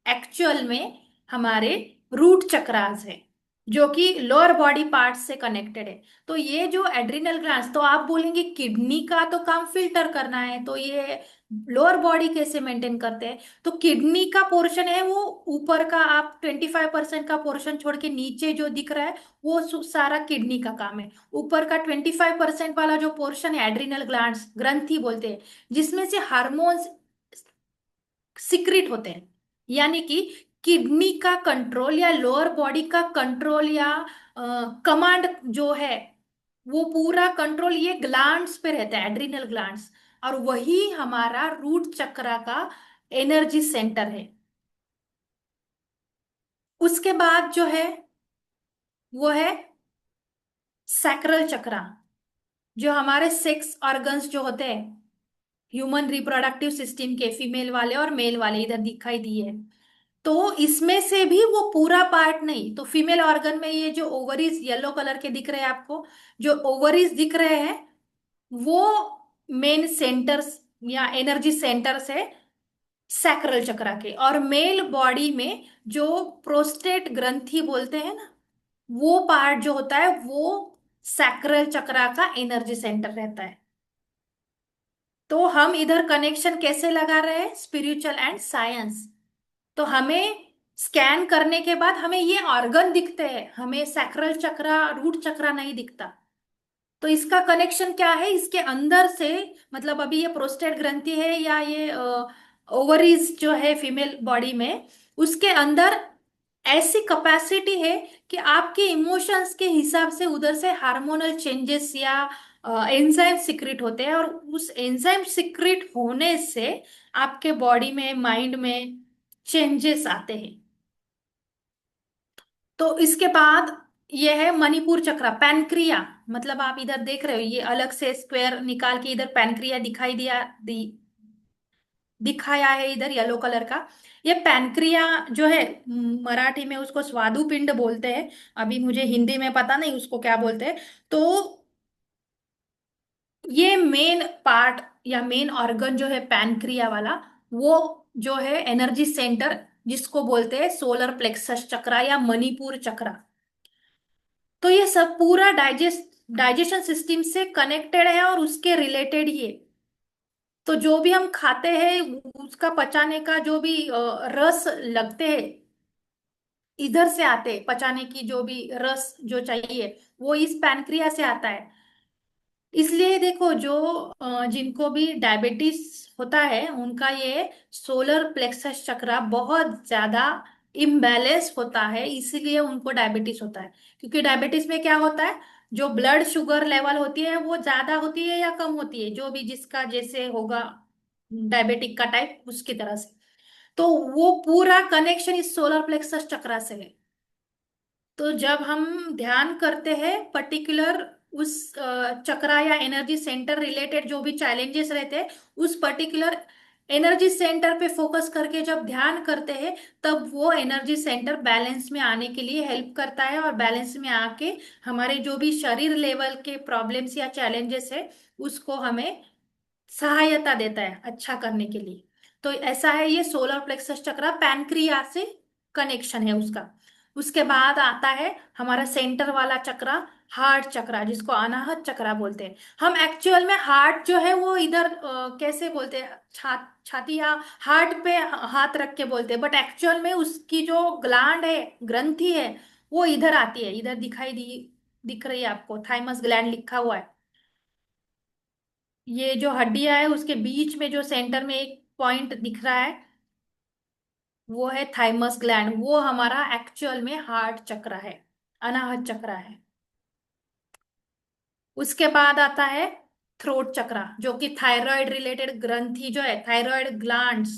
एक्चुअल में हमारे रूट चक्रास है, जो कि लोअर बॉडी पार्ट से कनेक्टेड है। तो ये जो एड्रिनल ग्लैंड्स, तो आप बोलेंगे किडनी का तो काम फिल्टर करना है, तो ये लोअर बॉडी कैसे मेंटेन करते हैं? तो किडनी का पोर्शन है वो ऊपर का, आप 25% का पोर्शन छोड़ के नीचे जो दिख रहा है वो सारा किडनी का काम है। ऊपर का 25% वाला जो पोर्शन है एड्रिनल ग्लैंड्स, ग्रंथि बोलते हैं, जिसमें से हार्मोन्स सिक्रिट होते हैं। यानी कि किडनी का कंट्रोल या लोअर बॉडी का कंट्रोल या कमांड जो है, वो पूरा कंट्रोल ये ग्लैंड्स पे रहता है, एड्रिनल ग्लैंड्स। और वही हमारा रूट चक्रा का एनर्जी सेंटर है। उसके बाद जो है वो है सैक्रल चक्रा, जो हमारे सेक्स ऑर्गन्स जो होते हैं ह्यूमन रिप्रोडक्टिव सिस्टम के, फीमेल वाले और मेल वाले इधर दिखाई दिए हैं। तो इसमें से भी वो पूरा पार्ट नहीं, तो फीमेल ऑर्गन में ये जो ओवरीज येलो कलर के दिख रहे हैं आपको, जो ओवरीज दिख रहे हैं वो मेन सेंटर्स या एनर्जी सेंटर्स है सैक्रल चक्रा के। और मेल बॉडी में जो प्रोस्टेट ग्रंथि बोलते हैं ना, वो पार्ट जो होता है वो सैक्रल चक्रा का एनर्जी सेंटर रहता है। तो हम इधर कनेक्शन कैसे लगा रहे हैं, स्पिरिचुअल एंड साइंस। तो हमें स्कैन करने के बाद हमें ये ऑर्गन दिखते हैं, हमें सैक्रल चक्रा रूट चक्रा नहीं दिखता। तो इसका कनेक्शन क्या है, इसके अंदर से, मतलब अभी ये प्रोस्टेट ग्रंथि है या ये ओवरीज जो है फीमेल बॉडी में, उसके अंदर ऐसी कैपेसिटी है कि आपके इमोशंस के हिसाब से उधर से हार्मोनल चेंजेस या एंजाइम सिक्रिट होते हैं, और उस एंजाइम सिक्रिट होने से आपके बॉडी में, माइंड में चेंजेस आते हैं। तो इसके बाद ये है मणिपुर चक्रा, पैनक्रिया। मतलब आप इधर देख रहे हो, ये अलग से स्क्वायर निकाल के इधर पैनक्रिया दिखाई दिखाया है इधर येलो कलर का। ये पैनक्रिया जो है, मराठी में उसको स्वादुपिंड बोलते हैं, अभी मुझे हिंदी में पता नहीं उसको क्या बोलते हैं। तो ये मेन पार्ट या मेन ऑर्गन जो है पैनक्रिया वाला, वो जो है एनर्जी सेंटर, जिसको बोलते हैं सोलर प्लेक्सस चक्रा या मणिपुर चक्रा। तो ये सब पूरा डाइजेशन सिस्टम से कनेक्टेड है और उसके रिलेटेड ही है। तो जो भी हम खाते हैं उसका पचाने का जो भी रस लगते हैं, इधर से आते हैं, पचाने की जो भी रस जो चाहिए वो इस पैनक्रिया से आता है। इसलिए देखो, जो जिनको भी डायबिटीज होता है उनका ये सोलर प्लेक्सस चक्रा बहुत ज्यादा इम्बैलेंस होता है, इसीलिए उनको डायबिटीज होता है। क्योंकि डायबिटीज में क्या होता है, जो ब्लड शुगर लेवल होती है वो ज्यादा होती है या कम होती है, जो भी जिसका जैसे होगा डायबिटिक का टाइप उसकी तरह से। तो वो पूरा कनेक्शन इस सोलर प्लेक्सस चक्रा से है। तो जब हम ध्यान करते हैं पर्टिकुलर उस चक्रा या एनर्जी सेंटर रिलेटेड जो भी चैलेंजेस रहते हैं, उस पर्टिकुलर एनर्जी सेंटर पे फोकस करके जब ध्यान करते हैं, तब वो एनर्जी सेंटर बैलेंस में आने के लिए हेल्प करता है, और बैलेंस में आके हमारे जो भी शरीर लेवल के प्रॉब्लम्स या चैलेंजेस है उसको हमें सहायता देता है अच्छा करने के लिए। तो ऐसा है, ये सोलर प्लेक्सस चक्र पैनक्रिया से कनेक्शन है उसका। उसके बाद आता है हमारा सेंटर वाला चक्रा, हार्ट चक्रा, जिसको अनाहत चक्रा बोलते हैं। हम एक्चुअल में हार्ट जो है वो इधर कैसे बोलते हैं, छाती या हार्ट पे हाथ रख के बोलते हैं, बट एक्चुअल में उसकी जो ग्लैंड है, ग्रंथि है, वो इधर आती है, इधर दिख रही है आपको, थाइमस ग्लैंड लिखा हुआ है। ये जो हड्डियां है उसके बीच में जो सेंटर में एक पॉइंट दिख रहा है, वो है थाइमस ग्लैंड, वो हमारा एक्चुअल में हार्ट चक्र है, अनाहत चक्र है। उसके बाद आता है थ्रोट चक्र, जो कि थायराइड रिलेटेड ग्रंथि जो है, थायराइड ग्लैंड्स,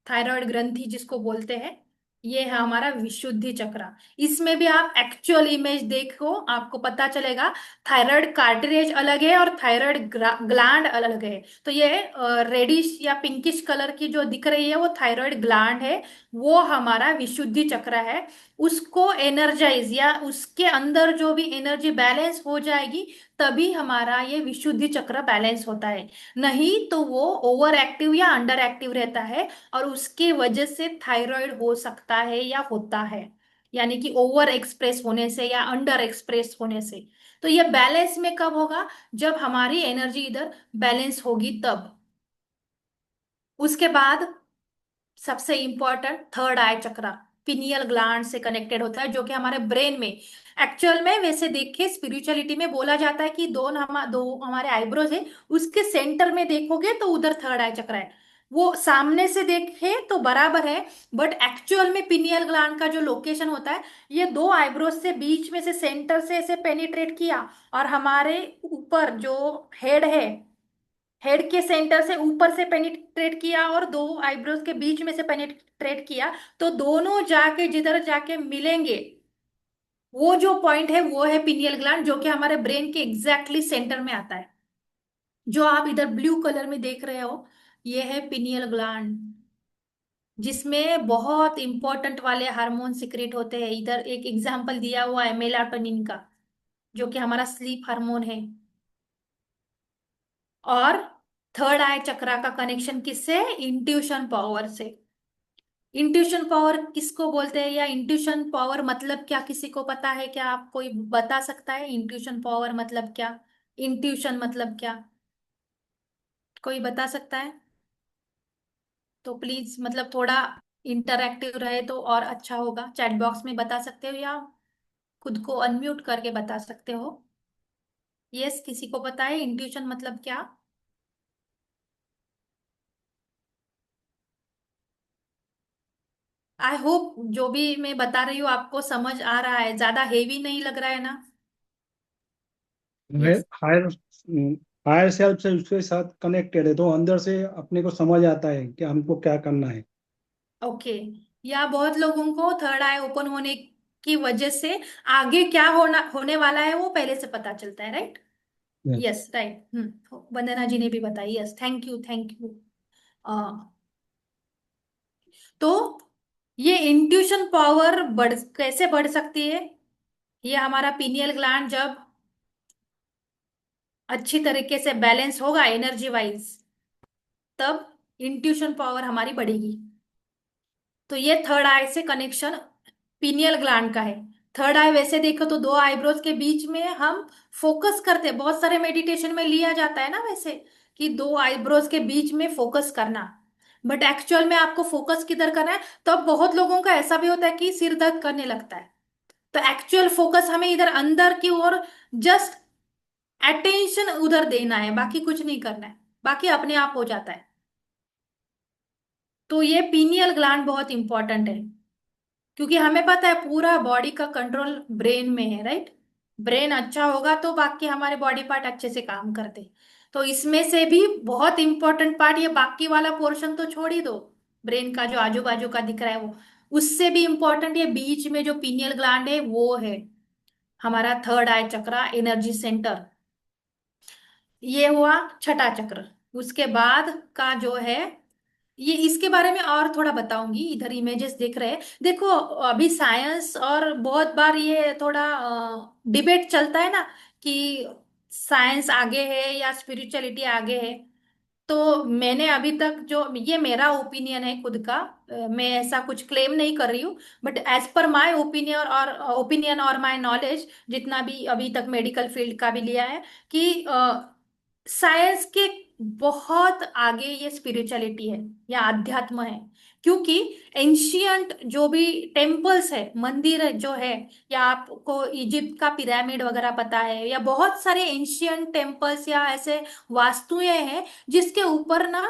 थायराइड ग्रंथि जिसको बोलते हैं, ये है हमारा विशुद्धि चक्र। इसमें भी आप एक्चुअल इमेज देखो, आपको पता चलेगा थायराइड कार्टिलेज अलग है और थायराइड ग्लैंड अलग है। तो ये रेडिश या पिंकिश कलर की जो दिख रही है वो थायराइड ग्लैंड है, वो हमारा विशुद्धि चक्र है। उसको एनर्जाइज या उसके अंदर जो भी एनर्जी बैलेंस हो जाएगी, तभी हमारा ये विशुद्धि चक्र बैलेंस होता है। नहीं तो वो ओवर एक्टिव या अंडर एक्टिव रहता है, और उसके वजह से थायराइड हो सकता है या होता है, यानी कि ओवर एक्सप्रेस होने से या अंडर एक्सप्रेस होने से। तो ये बैलेंस में कब होगा, जब हमारी एनर्जी इधर बैलेंस होगी तब। उसके बाद सबसे इंपॉर्टेंट थर्ड आई चक्रा, पिनियल ग्लैंड से कनेक्टेड होता है, जो कि हमारे ब्रेन में, एक्चुअल में वैसे देखे स्पिरिचुअलिटी में बोला जाता है कि दो हमारे आईब्रोज है, उसके सेंटर में देखोगे तो उधर थर्ड आई चक्र है। वो सामने से देखे तो बराबर है, बट एक्चुअल में पिनियल ग्लैंड का जो लोकेशन होता है, ये दो आईब्रोज से बीच में से सेंटर से ऐसे पेनिट्रेट किया, और हमारे ऊपर जो हेड है, हेड के सेंटर से ऊपर से पेनिट्रेट किया और दो आईब्रोज के बीच में से पेनिट्रेट किया, तो दोनों जाके जिधर जाके मिलेंगे, वो जो पॉइंट है वो है पिनियल ग्लैंड, जो कि हमारे ब्रेन के एग्जैक्टली सेंटर में आता है। जो आप इधर ब्लू कलर में देख रहे हो, ये है पिनियल ग्लैंड, जिसमें बहुत इंपॉर्टेंट वाले हार्मोन सिक्रेट होते हैं। इधर एक एग्जांपल दिया हुआ है मेलाटोनिन का, जो कि हमारा स्लीप हार्मोन है। और थर्ड आई चक्रा का कनेक्शन किससे? इंट्यूशन पावर से। इंट्यूशन पावर किसको बोलते हैं, या इंट्यूशन पावर मतलब क्या, किसी को पता है क्या? आप कोई बता सकता है इंट्यूशन पावर मतलब क्या? इंट्यूशन मतलब क्या? कोई बता सकता है तो प्लीज, मतलब थोड़ा इंटरैक्टिव रहे तो और अच्छा होगा। चैट बॉक्स में बता सकते हो या खुद को अनम्यूट करके बता सकते हो। यस, किसी को पता है इंट्यूशन मतलब क्या? आई होप जो भी मैं बता रही हूँ आपको समझ आ रहा है, ज्यादा हेवी नहीं लग रहा है ना? यस। हायर हायर सेल्फ से उसके साथ कनेक्टेड है, तो अंदर से अपने को समझ आता है कि हमको क्या करना है। ओके। या बहुत लोगों को थर्ड आई ओपन होने की वजह से आगे क्या होने वाला है वो पहले से पता चलता है, right? Yes. Yes, right. Vandana ji ने भी बताई। Yes, thank you, thank you. तो ये इंट्यूशन पावर कैसे बढ़ सकती है? ये हमारा पीनियल ग्लैंड जब अच्छी तरीके से बैलेंस होगा एनर्जी वाइज, तब इंट्यूशन पावर हमारी बढ़ेगी। तो ये थर्ड आई से कनेक्शन पीनियल ग्लैंड का है। थर्ड आई वैसे देखो तो दो आईब्रोज के बीच में हम फोकस करते हैं, बहुत सारे मेडिटेशन में लिया जाता है ना वैसे, कि दो आईब्रोज के बीच में फोकस करना। बट एक्चुअल में आपको फोकस किधर करना है? तब बहुत लोगों का ऐसा भी होता है कि सिर दर्द करने लगता है। तो एक्चुअल फोकस हमें इधर अंदर की ओर, जस्ट अटेंशन उधर देना है, बाकी कुछ नहीं करना है, बाकी अपने आप हो जाता है। तो ये पीनियल ग्लैंड बहुत इंपॉर्टेंट है, क्योंकि हमें पता है पूरा बॉडी का कंट्रोल ब्रेन में है, राइट? ब्रेन अच्छा होगा तो बाकी हमारे बॉडी पार्ट अच्छे से काम करते हैं। तो इसमें से भी बहुत इंपॉर्टेंट पार्ट, ये बाकी वाला पोर्शन तो छोड़ ही दो, ब्रेन का जो आजू बाजू का दिख रहा है वो, उससे भी इंपॉर्टेंट ये बीच में जो पीनियल ग्लैंड है वो है हमारा थर्ड आई चक्रा, एनर्जी सेंटर। ये हुआ छठा चक्र। उसके बाद का जो है, ये इसके बारे में और थोड़ा बताऊंगी। इधर इमेजेस दिख रहे हैं, देखो। अभी साइंस और बहुत बार ये थोड़ा डिबेट चलता है ना, कि साइंस आगे है या स्पिरिचुअलिटी आगे है। तो मैंने अभी तक जो, ये मेरा ओपिनियन है खुद का, मैं ऐसा कुछ क्लेम नहीं कर रही हूँ, but as per my opinion और माय नॉलेज, जितना भी अभी तक मेडिकल फील्ड का भी लिया है, कि साइंस के बहुत आगे ये स्पिरिचुअलिटी है या अध्यात्म है। क्योंकि एंशियंट जो भी टेम्पल्स है, मंदिर जो है, या आपको इजिप्ट का पिरामिड वगैरह पता है, या बहुत सारे एंशियंट टेम्पल्स या ऐसे वास्तुएं हैं जिसके ऊपर ना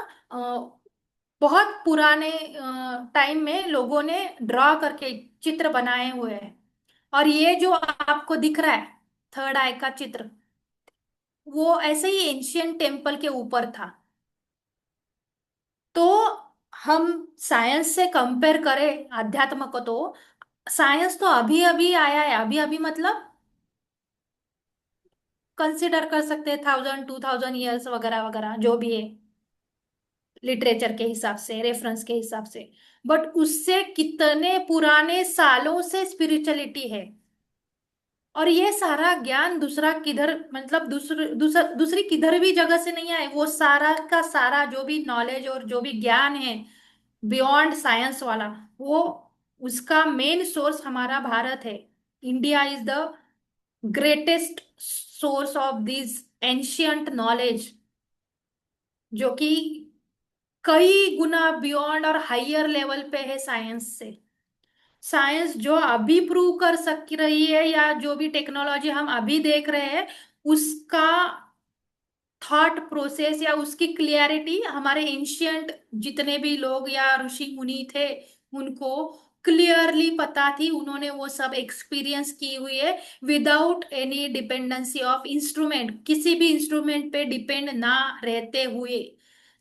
बहुत पुराने टाइम में लोगों ने ड्रॉ करके चित्र बनाए हुए हैं। और ये जो आपको दिख रहा है थर्ड आई का चित्र, वो ऐसे ही एंशियंट टेम्पल के ऊपर था। तो हम साइंस से कंपेयर करें अध्यात्म को, तो साइंस तो अभी अभी आया है, अभी अभी मतलब कंसिडर कर सकते हैं 1000 2000 ईयर्स वगैरह वगैरह जो भी है, लिटरेचर के हिसाब से, रेफरेंस के हिसाब से। बट उससे कितने पुराने सालों से स्पिरिचुअलिटी है। और ये सारा ज्ञान दूसरा किधर, मतलब दूसरी किधर भी जगह से नहीं आए। वो सारा का सारा जो भी नॉलेज और जो भी ज्ञान है बियॉन्ड साइंस वाला, वो उसका मेन सोर्स हमारा भारत है। India is the greatest source of this ancient knowledge, जो कि कई गुना बियॉन्ड और हायर लेवल पे है साइंस से। साइंस जो अभी प्रूव कर सक रही है, या जो भी टेक्नोलॉजी हम अभी देख रहे हैं, उसका थॉट प्रोसेस या उसकी क्लियरिटी हमारे एंशियंट जितने भी लोग या ऋषि मुनि थे, उनको क्लियरली पता थी, उन्होंने वो सब एक्सपीरियंस की हुई है, without any dependency of instrument, किसी भी इंस्ट्रूमेंट पे डिपेंड ना रहते हुए।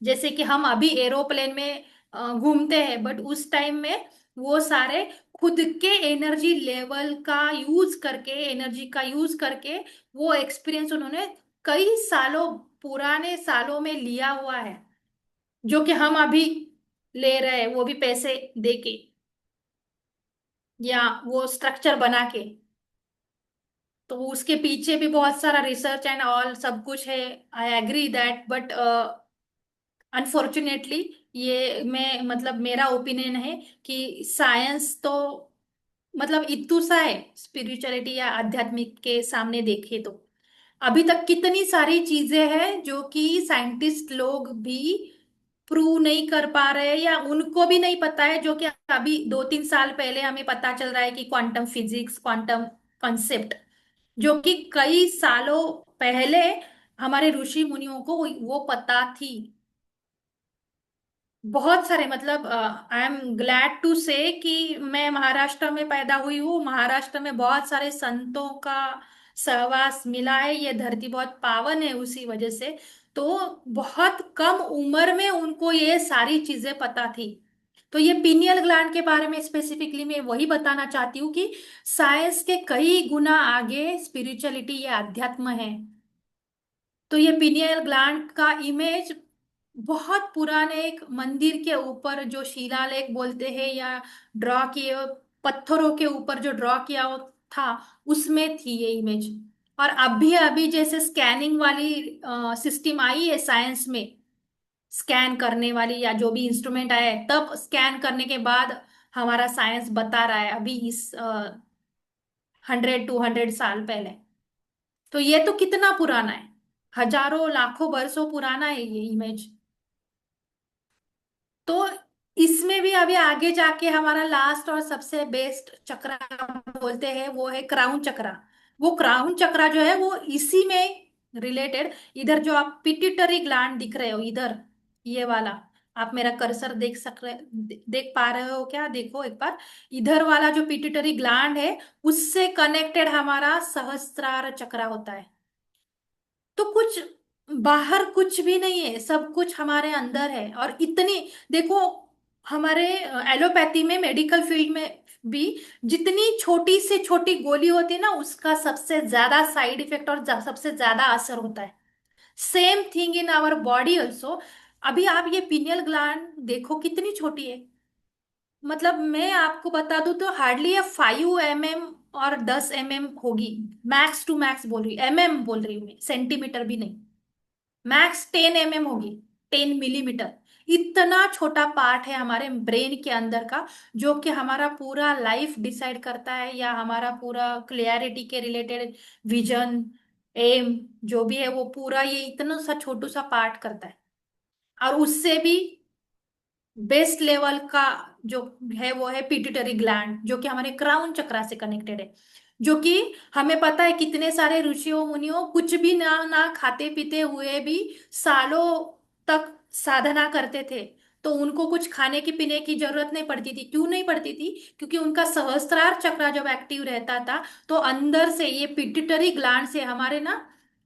जैसे कि हम अभी एरोप्लेन में घूमते हैं, बट उस टाइम में वो सारे खुद के एनर्जी लेवल का यूज करके, एनर्जी का यूज करके वो एक्सपीरियंस उन्होंने कई सालों, पुराने सालों में लिया हुआ है, जो कि हम अभी ले रहे हैं, वो भी पैसे देके या वो स्ट्रक्चर बना के। तो उसके पीछे भी बहुत सारा रिसर्च एंड ऑल सब कुछ है, I agree that, but unfortunately ये मैं मतलब मेरा ओपिनियन है कि साइंस तो मतलब इतू सा है स्पिरिचुअलिटी या आध्यात्मिक के सामने देखे तो। अभी तक कितनी सारी चीजें हैं जो कि साइंटिस्ट लोग भी प्रूव नहीं कर पा रहे हैं, या उनको भी नहीं पता है, जो कि अभी 2-3 साल पहले हमें पता चल रहा है कि क्वांटम फिजिक्स, क्वांटम कॉन्सेप्ट, जो कि कई सालों पहले हमारे ऋषि मुनियों को वो पता थी। बहुत सारे मतलब आई एम ग्लैड टू से कि मैं महाराष्ट्र में पैदा हुई हूँ, महाराष्ट्र में बहुत सारे संतों का सहवास मिला है, ये धरती बहुत पावन है उसी वजह से। तो बहुत कम उम्र में उनको ये सारी चीजें पता थी। तो ये पीनियल ग्लैंड के बारे में स्पेसिफिकली मैं वही बताना चाहती हूँ कि साइंस के कई गुना आगे स्पिरिचुअलिटी या अध्यात्म है। तो ये पिनियल ग्लैंड का इमेज बहुत पुराने एक मंदिर के ऊपर जो शिलालेख बोलते हैं या ड्रॉ किए, पत्थरों के ऊपर जो ड्रॉ किया था, उसमें थी ये इमेज। और अभी अभी जैसे स्कैनिंग वाली सिस्टम आई है साइंस में, स्कैन करने वाली या जो भी इंस्ट्रूमेंट आया है, तब स्कैन करने के बाद हमारा साइंस बता रहा है अभी इस 100-200 साल पहले। तो ये तो कितना पुराना है, हजारों लाखों वर्षों पुराना है ये इमेज। तो इसमें भी अभी आगे जाके हमारा लास्ट और सबसे बेस्ट चक्रा बोलते हैं वो है क्राउन चक्रा। वो क्राउन चक्रा जो है वो इसी में रिलेटेड, इधर जो आप पिट्यूटरी ग्लैंड दिख रहे हो इधर, ये वाला, आप मेरा कर्सर देख पा रहे हो क्या? देखो एक बार, इधर वाला जो पिट्यूटरी ग्लैंड है उससे कनेक्टेड हमारा सहस्त्रार चक्रा होता है। तो कुछ बाहर कुछ भी नहीं है, सब कुछ हमारे अंदर है। और इतनी देखो, हमारे एलोपैथी में, मेडिकल फील्ड में भी जितनी छोटी से छोटी गोली होती है ना, उसका सबसे ज्यादा साइड इफेक्ट और सबसे ज्यादा असर होता है। Same thing in our body also. अभी आप ये पिनियल ग्लैंड देखो कितनी छोटी है, मतलब मैं आपको बता दूं तो हार्डली ये 5 mm और 10 mm होगी, मैक्स टू मैक्स बोल रही, बोल रही हूँ मैं, सेंटीमीटर भी नहीं। मैक्स 10 mm होगी, 10 मिलीमीटर। इतना छोटा पार्ट है हमारे ब्रेन के अंदर का, जो कि हमारा पूरा लाइफ डिसाइड करता है, या हमारा पूरा क्लियरिटी के रिलेटेड, विजन, एम, जो भी है वो पूरा ये इतना सा छोटू सा पार्ट करता है। और उससे भी बेस्ट लेवल का जो है वो है पिट्यूटरी ग्लैंड, जो कि हमारे क्राउन चक्रा से कनेक्टेड है। जो कि हमें पता है कितने सारे ऋषियों मुनियों कुछ भी ना ना खाते पीते हुए भी सालों तक साधना करते थे, तो उनको कुछ खाने की पीने की जरूरत नहीं पड़ती थी। क्यों नहीं पड़ती थी? क्योंकि उनका सहस्त्रार चक्र जब एक्टिव रहता था, तो अंदर से ये पिट्यूटरी ग्लैंड से हमारे ना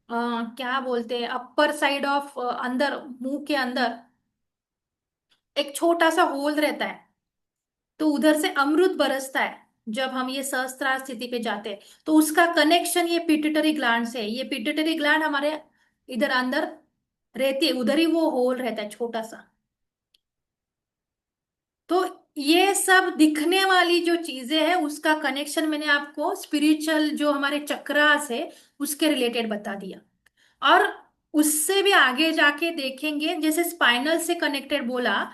क्या बोलते हैं, अपर साइड ऑफ अंदर, मुंह के अंदर एक छोटा सा होल रहता है, तो उधर से अमृत बरसता है जब हम ये सहस्त्रार स्थिति पे जाते हैं। तो उसका कनेक्शन ये पिट्यूटरी ग्लैंड से है। ये पिट्यूटरी ग्लैंड हमारे इधर अंदर रहती है, उधर ही वो होल रहता है छोटा सा। तो ये सब दिखने वाली जो चीजें हैं उसका कनेक्शन मैंने आपको स्पिरिचुअल जो हमारे चक्रास है उसके रिलेटेड बता दिया। और उससे भी आगे जाके देखेंगे, जैसे स्पाइनल से कनेक्टेड बोला,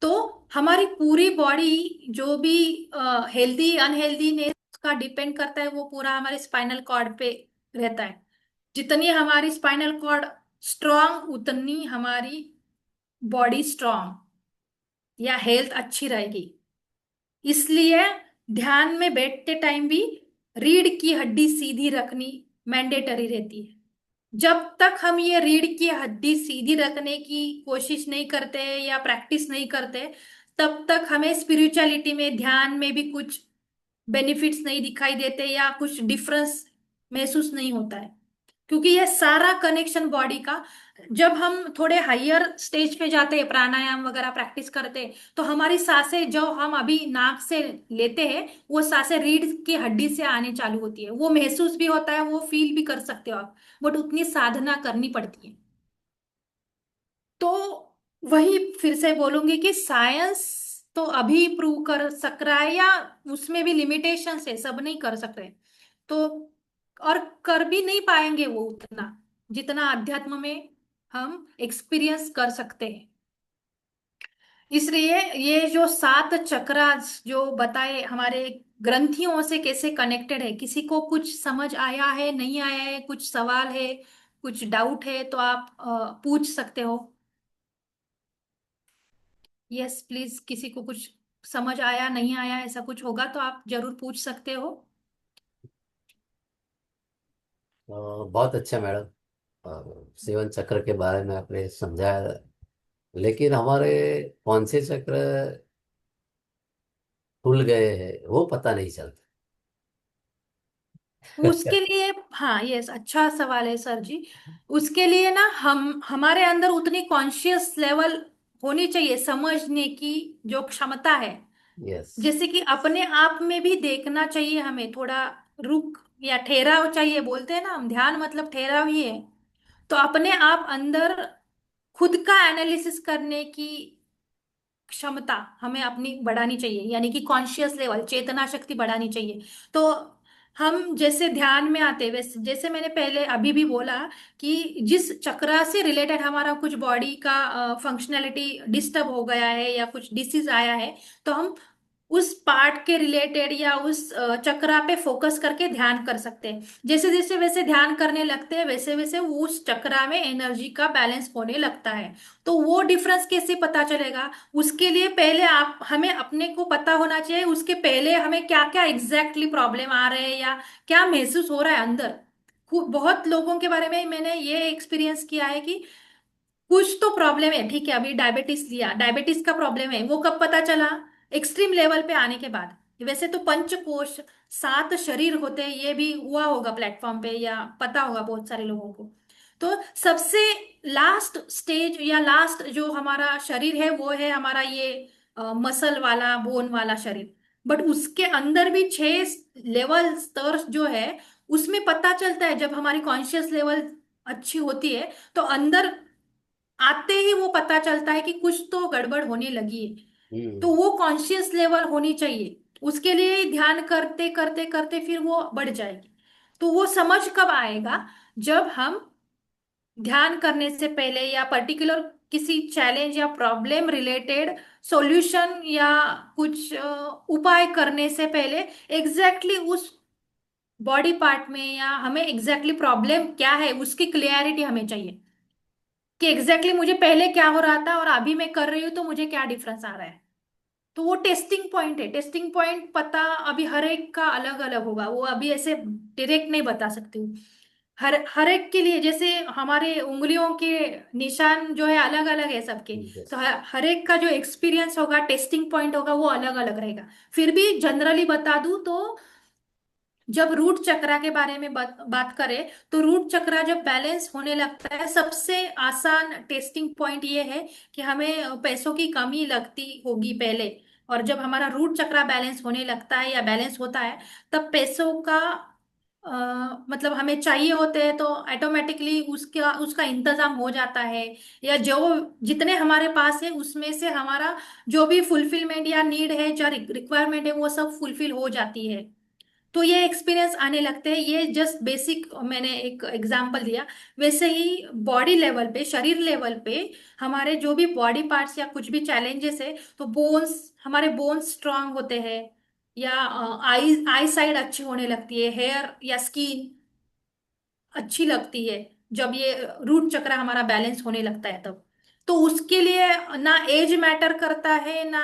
तो हमारी पूरी बॉडी जो भी हेल्दी अनहेल्दीनेस का डिपेंड करता है, वो पूरा हमारे स्पाइनल कॉर्ड पे रहता है। जितनी हमारी स्पाइनल कॉर्ड स्ट्रांग, उतनी हमारी बॉडी स्ट्रांग या हेल्थ अच्छी रहेगी। इसलिए ध्यान में बैठते टाइम भी रीढ़ की हड्डी सीधी रखनी मैंडेटरी रहती है। जब तक हम ये रीढ़ की हड्डी सीधी रखने की कोशिश नहीं करते या प्रैक्टिस नहीं करते, तब तक हमें स्पिरिचुअलिटी में, ध्यान में भी कुछ बेनिफिट्स नहीं दिखाई देते या कुछ डिफरेंस महसूस नहीं होता है, क्योंकि ये सारा कनेक्शन बॉडी का, जब हम थोड़े हायर स्टेज पे जाते हैं, प्राणायाम वगैरह प्रैक्टिस करते हैं, तो हमारी सांसें जो हम अभी नाक से लेते हैं, वो सांसें रीढ़ की हड्डी से आने चालू होती है। वो महसूस भी होता है, वो फील भी कर सकते हो आप, बट उतनी साधना करनी पड़ती है। तो वही फिर से बोलूंगी कि साइंस तो अभी प्रूव कर सक रहा है, या उसमें भी लिमिटेशंस है, सब नहीं कर सकते। तो और कर भी नहीं पाएंगे वो उतना, जितना अध्यात्म में हम एक्सपीरियंस कर सकते हैं। इसलिए ये जो 7 चक्रास जो बताए हमारे ग्रंथियों से कैसे कनेक्टेड है, किसी को कुछ समझ आया है, नहीं आया है, कुछ सवाल है, कुछ डाउट है, तो आप पूछ सकते हो। यस प्लीज, किसी को कुछ समझ आया, नहीं आया, ऐसा कुछ होगा तो आप जरूर पूछ सकते हो। बहुत अच्छा मैडम। सेवन चक्र के बारे में आपने समझाया, लेकिन हमारे कौन से चक्र खुल गए हैं वो पता नहीं चलता। उसके लिए, हाँ यस, अच्छा सवाल है सर जी। उसके लिए ना हम, हमारे अंदर उतनी कॉन्शियस लेवल होनी चाहिए, समझने की जो क्षमता है। यस। जैसे कि अपने आप में भी देखना चाहिए, हमें थोड़ा रुक या ठहराव चाहिए, बोलते हैं ना हम, ध्यान मतलब ठहराव ही है। तो अपने आप अंदर खुद का एनालिसिस करने की क्षमता हमें अपनी बढ़ानी चाहिए, यानी कि कॉन्शियस लेवल, चेतना शक्ति बढ़ानी चाहिए। तो हम जैसे ध्यान में आते, वैसे जैसे मैंने पहले अभी भी बोला कि जिस चक्रा से रिलेटेड हमारा कुछ बॉडी का फंक्शनैलिटी डिस्टर्ब हो गया है या कुछ डिसीज आया है, तो हम उस पार्ट के रिलेटेड या उस चक्रा पे फोकस करके ध्यान कर सकते हैं। जैसे जैसे वैसे ध्यान करने लगते हैं, वैसे वैसे वो उस चक्रा में एनर्जी का बैलेंस होने लगता है। तो वो डिफरेंस कैसे पता चलेगा? उसके लिए पहले आप, हमें अपने को पता होना चाहिए, उसके पहले हमें क्या क्या एग्जैक्टली प्रॉब्लम आ रहे हैं या क्या महसूस हो रहा है अंदर। बहुत लोगों के बारे में मैंने ये एक्सपीरियंस किया है कि कुछ तो प्रॉब्लम है, ठीक है, अभी डायबिटीज लिया, डायबिटीज का प्रॉब्लम है, वो कब पता चला? एक्सट्रीम लेवल पे आने के बाद। वैसे तो पंचकोश, 7 शरीर होते हैं, ये भी हुआ होगा प्लेटफॉर्म पे या पता होगा बहुत सारे लोगों को। तो सबसे लास्ट स्टेज या लास्ट जो हमारा शरीर है, वो है हमारा ये मसल वाला, बोन वाला शरीर। बट उसके अंदर भी 6 लेवल, स्तर जो है, उसमें पता चलता है जब हमारी कॉन्शियस लेवल अच्छी होती है, तो अंदर आते ही वो पता चलता है कि कुछ तो गड़बड़ होने लगी है। तो हम्म। वो कॉन्शियस लेवल होनी चाहिए, उसके लिए ध्यान करते करते करते फिर वो बढ़ जाएगी। तो वो समझ कब आएगा? जब हम ध्यान करने से पहले या पर्टिकुलर किसी चैलेंज या प्रॉब्लम रिलेटेड सॉल्यूशन या कुछ उपाय करने से पहले एग्जैक्टली उस बॉडी पार्ट में, या हमें एग्जैक्टली प्रॉब्लम क्या है उसकी क्लियरिटी हमें चाहिए, कि एग्जैक्टली मुझे पहले क्या हो रहा था और अभी मैं कर रही हूँ तो मुझे क्या डिफरेंस आ रहा है। तो वो टेस्टिंग पॉइंट है, टेस्टिंग पॉइंट पता अभी हर एक का अलग अलग होगा, वो अभी ऐसे डायरेक्ट नहीं बता सकती हूँ। हर एक के लिए, जैसे हमारे उंगलियों के निशान जो है अलग अलग है सबके। यस। तो हर एक का जो एक्सपीरियंस होगा, टेस्टिंग पॉइंट होगा, वो अलग अलग रहेगा। फिर भी जनरली बता दूं तो, जब रूट चक्रा के बारे में बात करें, तो रूट चक्रा जब बैलेंस होने लगता है, सबसे आसान टेस्टिंग पॉइंट ये है कि हमें पैसों की कमी लगती होगी पहले, और जब हमारा रूट चक्रा बैलेंस होने लगता है या बैलेंस होता है, तब पैसों का अ, मतलब हमें चाहिए होते हैं तो ऑटोमेटिकली उसका उसका इंतजाम हो जाता है। या जो जितने हमारे पास है उसमें से हमारा जो भी फुलफिलमेंट या नीड है, जो रिक्वायरमेंट है, वो सब फुलफिल हो जाती है। तो ये एक्सपीरियंस आने लगते हैं। ये जस्ट बेसिक मैंने एक एग्जांपल दिया। वैसे ही बॉडी लेवल पे, शरीर लेवल पे, हमारे जो भी बॉडी पार्ट्स या कुछ भी चैलेंजेस है, तो बोन्स, हमारे बोन्स स्ट्रांग होते हैं, या आई आई साइड अच्छी होने लगती है, हेयर या स्किन अच्छी लगती है, जब ये रूट चक्र हमारा बैलेंस होने लगता है तब। तो उसके लिए ना एज मैटर करता है, ना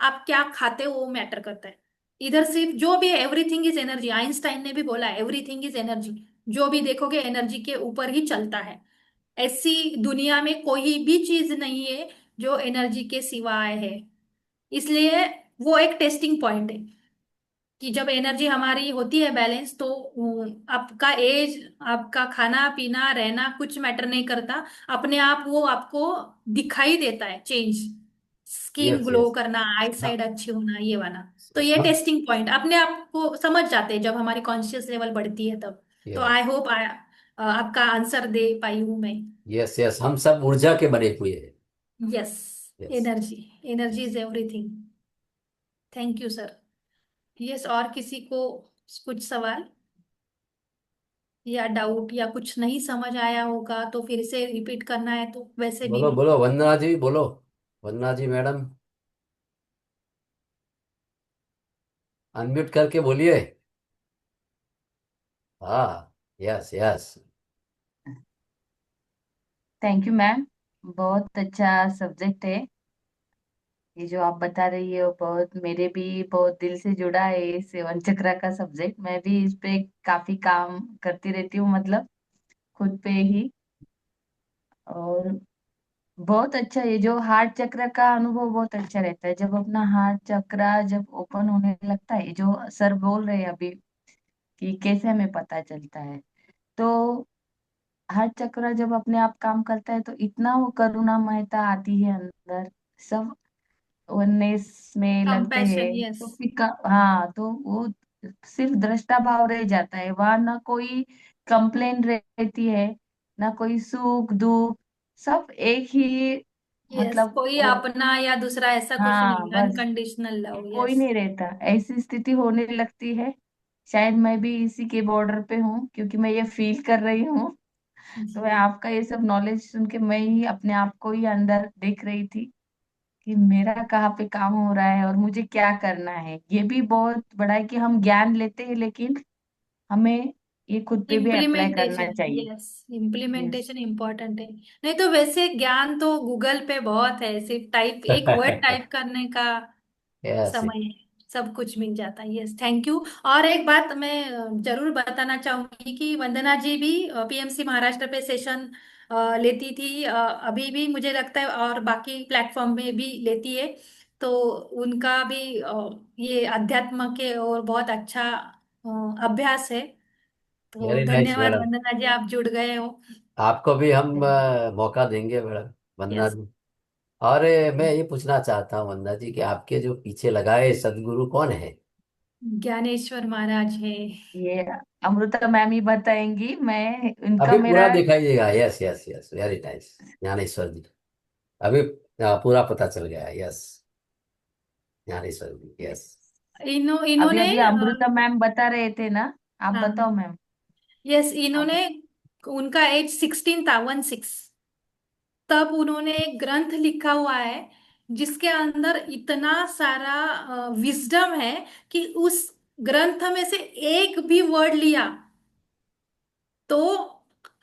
आप क्या खाते हो वो मैटर करता है। इधर सिर्फ जो भी एवरीथिंग इज एनर्जी, आइंस्टाइन ने भी बोला एवरीथिंग इज एनर्जी। जो भी देखोगे एनर्जी के ऊपर ही चलता है। ऐसी दुनिया में कोई भी चीज नहीं है जो एनर्जी के सिवाय है। इसलिए वो एक टेस्टिंग पॉइंट है कि जब एनर्जी हमारी होती है बैलेंस, तो आपका एज, आपका खाना पीना रहना कुछ मैटर नहीं करता। अपने आप वो आपको दिखाई देता है change, skin yes glow yes. करना, आई हाँ साइड अच्छी होना, ये वाला। तो ये हम। टेस्टिंग पॉइंट अपने आप को समझ जाते हैं जब हमारी कॉन्शियस लेवल बढ़ती है तब। तो यस आई होप आपका आंसर दे पाई हूं मैं। यस यस, हम सब ऊर्जा के बने हुए हैं। Yes, yes energy, energy yes. Is everything. Thank you sir. Yes, और किसी को कुछ सवाल या डाउट या कुछ नहीं समझ आया होगा तो फिर से रिपीट करना है तो वैसे भी बोलो बोलो, वंदना जी बोलो। वंदना जी मैडम, अनम्यूट करके बोलिए। हाँ। Yes yes. Thank you ma'am, बहुत अच्छा सब्जेक्ट है। ये जो आप बता रही है वो बहुत, मेरे भी बहुत दिल से जुड़ा है ये सेवन चक्रा का सब्जेक्ट। मैं भी इस पे काफी काम करती रहती हूँ, मतलब खुद पे ही। और बहुत अच्छा, ये जो हार्ट चक्र का अनुभव बहुत अच्छा रहता है जब अपना हार्ट चक्र जब ओपन होने लगता है। ये जो सर बोल रहे हैं अभी कि कैसे हमें पता चलता है, तो हार्ट चक्र जब अपने आप काम करता है तो इतना वो करुणामयता आती है अंदर, सब वननेस में लगते कंपैशन, हैं। यस। तो फिर हाँ, तो वो सिर्फ दृष्टा भाव रह जाता है वहां, ना कोई कंप्लेन रहती है, ना कोई सुख दुख, सब एक ही, यस, मतलब कोई वो, अपना या दूसरा ऐसा कुछ हाँ नहीं, बस, अनकंडीशनल लव, कोई यस। नहीं रहता। ऐसी स्थिति होने लगती है। शायद मैं भी इसी के बॉर्डर पे हूँ, क्योंकि मैं ये फील कर रही हूँ। तो मैं जी। आपका ये सब नॉलेज सुन के मैं ही अपने आप को ही अंदर देख रही थी कि मेरा कहाँ पे काम हो रहा है और मुझे क्या करना है। ये भी बहुत बड़ा है कि हम ज्ञान लेते हैं, लेकिन हमें ये खुद पे भी अप्लाई करना इम्प्लीमेंटेशन, चाहिए। Yes, yes. इम्प्लीमेंटेशन इम्पोर्टेंट है। नहीं तो वैसे ज्ञान तो गूगल पे बहुत है, सिर्फ टाइप, एक वर्ड टाइप करने का यस समय है, सब कुछ मिल जाता है। Yes, thank you. और एक बात मैं जरूर बताना चाहूंगी कि वंदना जी भी पीएमसी महाराष्ट्र पे सेशन लेती थी, अभी भी मुझे लगता है, और बाकी प्लेटफॉर्म में भी लेती है। तो उनका भी ये अध्यात्म के और बहुत अच्छा अभ्यास है। तो वेरी नाइस धन्यवाद मैडम। वंदना जी, आप जुड़ गए हो। आपको भी हम मौका देंगे मैडम, वंदना यस, जी। और मैं ये पूछना चाहता हूँ वंदना जी कि आपके जो पीछे लगाए सदगुरु कौन है? ज्ञानेश्वर महाराज है। ये अमृता मैम ही बताएंगी, मैं उनका अभी पूरा मेरा, दिखाइएगा। Yes yes yes, very nice. Gyaneshwar ji, अभी पूरा पता चल गया। Yes, Gyaneshwar ji, yes. अभी इन्होंने अभी अमृता मैम बता रहे थे ना, आप हाँ, बताओ मैम। यस, आप, इन्होंने, उनका एज 16 था, 16। तब उन्होंने एक ग्रंथ लिखा हुआ है जिसके अंदर इतना सारा विजडम है कि उस ग्रंथ में से एक भी वर्ड लिया तो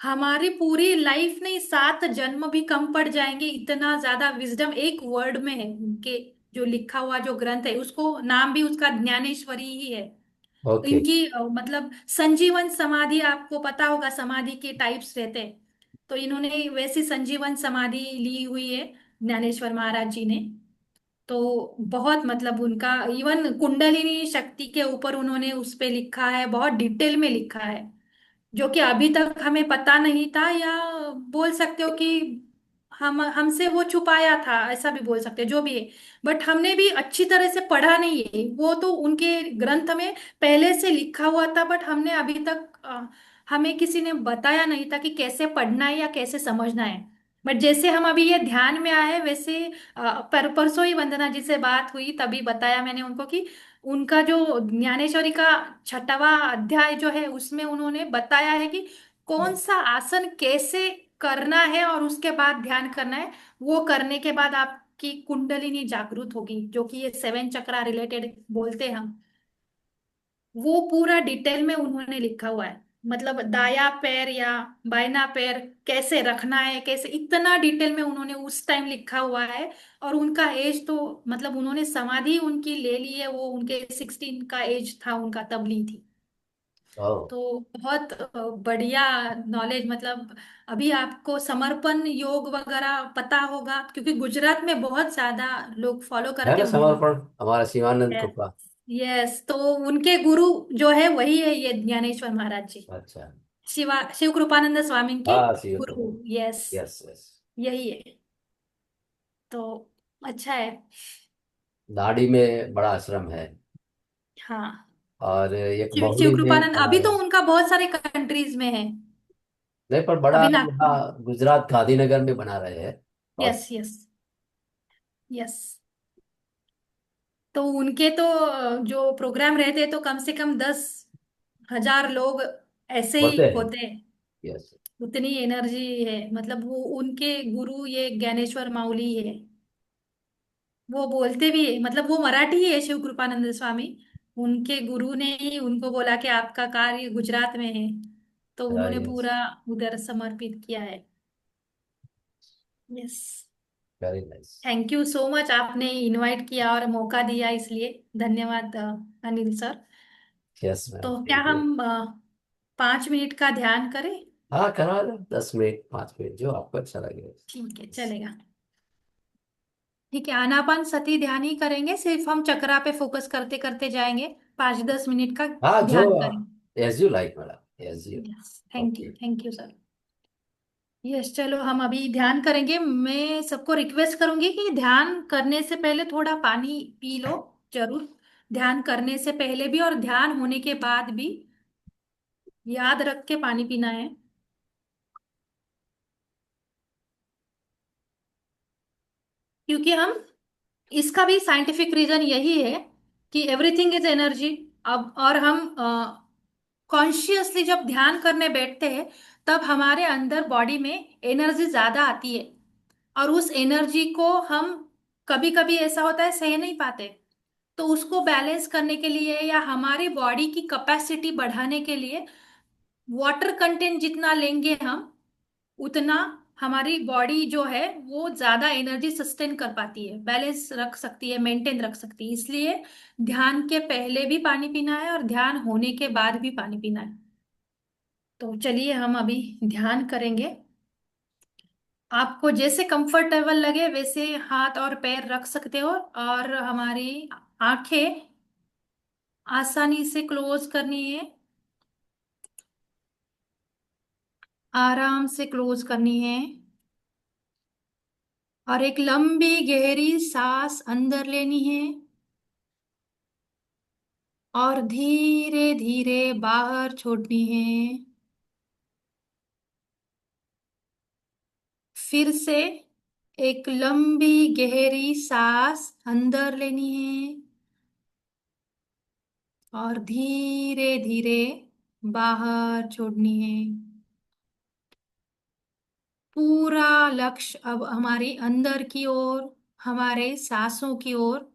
हमारी पूरी लाइफ नहीं, 7 जन्म भी कम पड़ जाएंगे, इतना ज्यादा विजडम एक वर्ड में है उनके। जो लिखा हुआ जो ग्रंथ है, उसको नाम भी उसका ज्ञानेश्वरी ही है। ओके। इनकी मतलब संजीवन समाधि, आपको पता होगा समाधि के टाइप्स रहते हैं, तो इन्होंने वैसी संजीवन समाधि ली हुई है ज्ञानेश्वर महाराज जी ने। तो बहुत मतलब उनका इवन कुंडलिनी शक्ति के ऊपर उन्होंने उस पे लिखा है, बहुत डिटेल में लिखा है, जो कि अभी तक हमें पता नहीं था, या बोल सकते हो कि हम हमसे वो छुपाया था, ऐसा भी बोल सकते हैं, जो भी है। बट हमने भी अच्छी तरह से पढ़ा नहीं है, वो तो उनके ग्रंथ में पहले से लिखा हुआ था, बट हमने अभी तक हमें किसी ने बताया नहीं था कि कैसे पढ़ना है या कैसे समझना है। बट जैसे हम अभी ये ध्यान में आए वैसे परसों ही वंदना जी से बात हुई, तभी बताया मैंने उनको कि उनका जो ज्ञानेश्वरी का 6वां अध्याय जो है उसमें उन्होंने बताया है कि कौन सा आसन कैसे करना है और उसके बाद ध्यान करना है। वो करने के बाद आपकी कुंडलिनी जागृत होगी, जो कि ये 7 चक्रा रिलेटेड बोलते हैं हम। वो पूरा डिटेल में उन्होंने लिखा हुआ है, मतलब दाया पैर या बायना पैर कैसे रखना है, कैसे, इतना डिटेल में उन्होंने उस टाइम लिखा हुआ है। और उनका एज तो मतलब उन्होंने समाधि उनकी ले ली है, वो उनके 16 का एज था उनका, तब ली थी। ओह। तो बहुत बढ़िया नॉलेज, मतलब अभी आपको समर्पण योग वगैरह पता होगा, क्योंकि गुजरात में बहुत ज्यादा लोग फॉलो है करते ना हैं उन्हें। समर्पण, हमारा शिवानंद कृपा। यस, तो उनके गुरु जो है वही है ये ज्ञानेश्वर महाराज जी। अच्छा। शिव कृपानंद स्वामी के हाँ सी तो। गुरु। Yes, yes yes. यही है। तो अच्छा है। दाढ़ी में बड़ा आश्रम है, हाँ, और एक शिव महुली में कृपानंद बड़ा अभी है। तो उनका बहुत सारे कंट्रीज में है। नहीं, पर बड़ा अभी नागपुर। यहाँ गुजरात गांधीनगर में बना रहे हैं। और यस यस यस। तो उनके तो जो प्रोग्राम रहते हैं तो कम से कम 10,000 लोग ऐसे ही होते हैं। होते हैं। यस। उतनी एनर्जी है, मतलब वो उनके गुरु ये ज्ञानेश्वर माउली है। वो बोलते भी है, मतलब वो मराठी ही है शिव कृपानंद स्वामी। उनके गुरु ने ही उनको बोला कि आपका कार्य गुजरात में है, तो उन्होंने यस। पूरा उधर समर्पित किया है। Yes. Very nice. Thank you so much, आपने इनवाइट किया और मौका दिया, इसलिए धन्यवाद अनिल सर। यस मैम, तो क्या थैंक यू। हम 5 मिनट का ध्यान करें? हाँ करा लो, 10 मिनट 5 मिनट जो आपको अच्छा लगे। ठीक है, चलेगा। ठीक है, आनापान सती ध्यान ही करेंगे, सिर्फ हम चक्रा पे फोकस करते करते जाएंगे। 5-10 मिनट का हाँ जो, ध्यान करेंगे। As you like madam, as you. Yes, thank you, okay. Thank you sir. Yes, चलो हम अभी ध्यान करेंगे। मैं सबको रिक्वेस्ट करूंगी कि ध्यान करने से पहले थोड़ा पानी पी लो, जरूर। ध्यान करने से पहले भी और ध्यान होने के बाद भी याद रख के पानी पीना है। क्योंकि हम, इसका भी साइंटिफिक रीजन यही है कि एवरीथिंग इज एनर्जी। अब और हम कॉन्शियसली जब ध्यान करने बैठते हैं, तब हमारे अंदर बॉडी में एनर्जी ज्यादा आती है, और उस एनर्जी को हम कभी कभी ऐसा होता है सह नहीं पाते। तो उसको बैलेंस करने के लिए या हमारी बॉडी की कैपेसिटी बढ़ाने के लिए वाटर कंटेंट जितना लेंगे हम, उतना हमारी बॉडी जो है वो ज्यादा एनर्जी सस्टेन कर पाती है, बैलेंस रख सकती है, मेंटेन रख सकती है। इसलिए ध्यान के पहले भी पानी पीना है और ध्यान होने के बाद भी पानी पीना है। तो चलिए हम अभी ध्यान करेंगे। आपको जैसे कंफर्टेबल लगे वैसे हाथ और पैर रख सकते हो, और हमारी आंखें आसानी से क्लोज करनी है, आराम से क्लोज करनी है। और एक लंबी गहरी सांस अंदर लेनी है, और धीरे धीरे बाहर छोड़नी है। फिर से एक लंबी गहरी सांस अंदर लेनी है, और धीरे धीरे बाहर छोड़नी है। पूरा लक्ष्य अब हमारे अंदर की ओर, हमारे सांसों की ओर।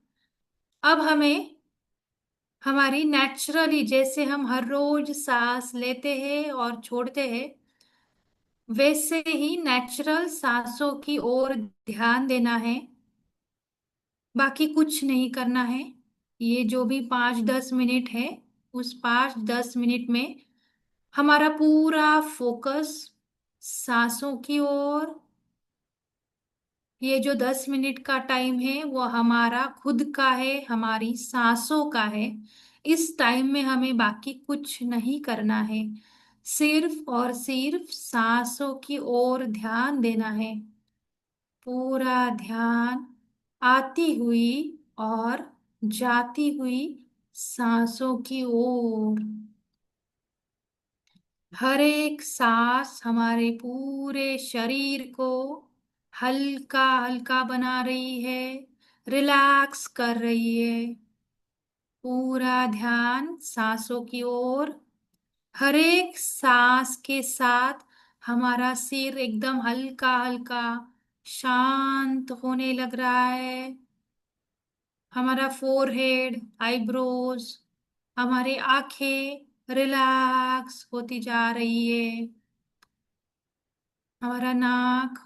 अब हमें हमारी नेचुरली, जैसे हम हर रोज सांस लेते हैं और छोड़ते हैं, वैसे ही नेचुरल सांसों की ओर ध्यान देना है। बाकी कुछ नहीं करना है। ये जो भी 5-10 मिनट है, उस 5-10 मिनट में हमारा पूरा फोकस सांसों की ओर। ये जो 10 मिनट का टाइम है वो हमारा खुद का है, हमारी सांसों का है। इस टाइम में हमें बाकी कुछ नहीं करना है, सिर्फ और सिर्फ सांसों की ओर ध्यान देना है। पूरा ध्यान आती हुई और जाती हुई सांसों की ओर। हर एक सांस हमारे पूरे शरीर को हल्का हल्का बना रही है, रिलैक्स कर रही है। पूरा ध्यान सांसों की ओर। हर एक सांस के साथ हमारा सिर एकदम हल्का हल्का शांत होने लग रहा है। हमारा फोरहेड, आईब्रोज, हमारी आंखें रिलैक्स होती जा रही है। हमारा नाक,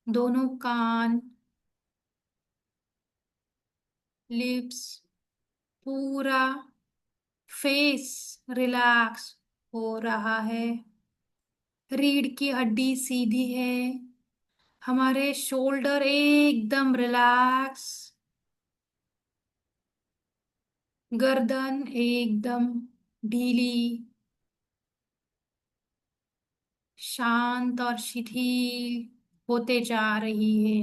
दोनों कान, लिप्स, पूरा फेस रिलैक्स हो रहा है। रीढ़ की हड्डी सीधी है। हमारे शोल्डर एकदम रिलैक्स। गर्दन एकदम ढीली, शांत और शिथिल होते जा रही है।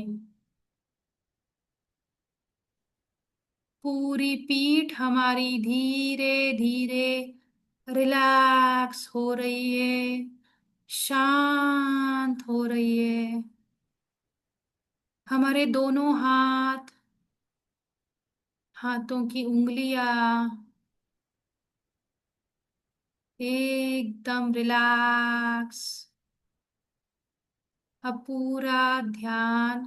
पूरी पीठ हमारी धीरे धीरे रिलैक्स हो रही है, शांत हो रही है। हमारे दोनों हाथों की उंगलियां एकदम रिलैक्स। अब पूरा ध्यान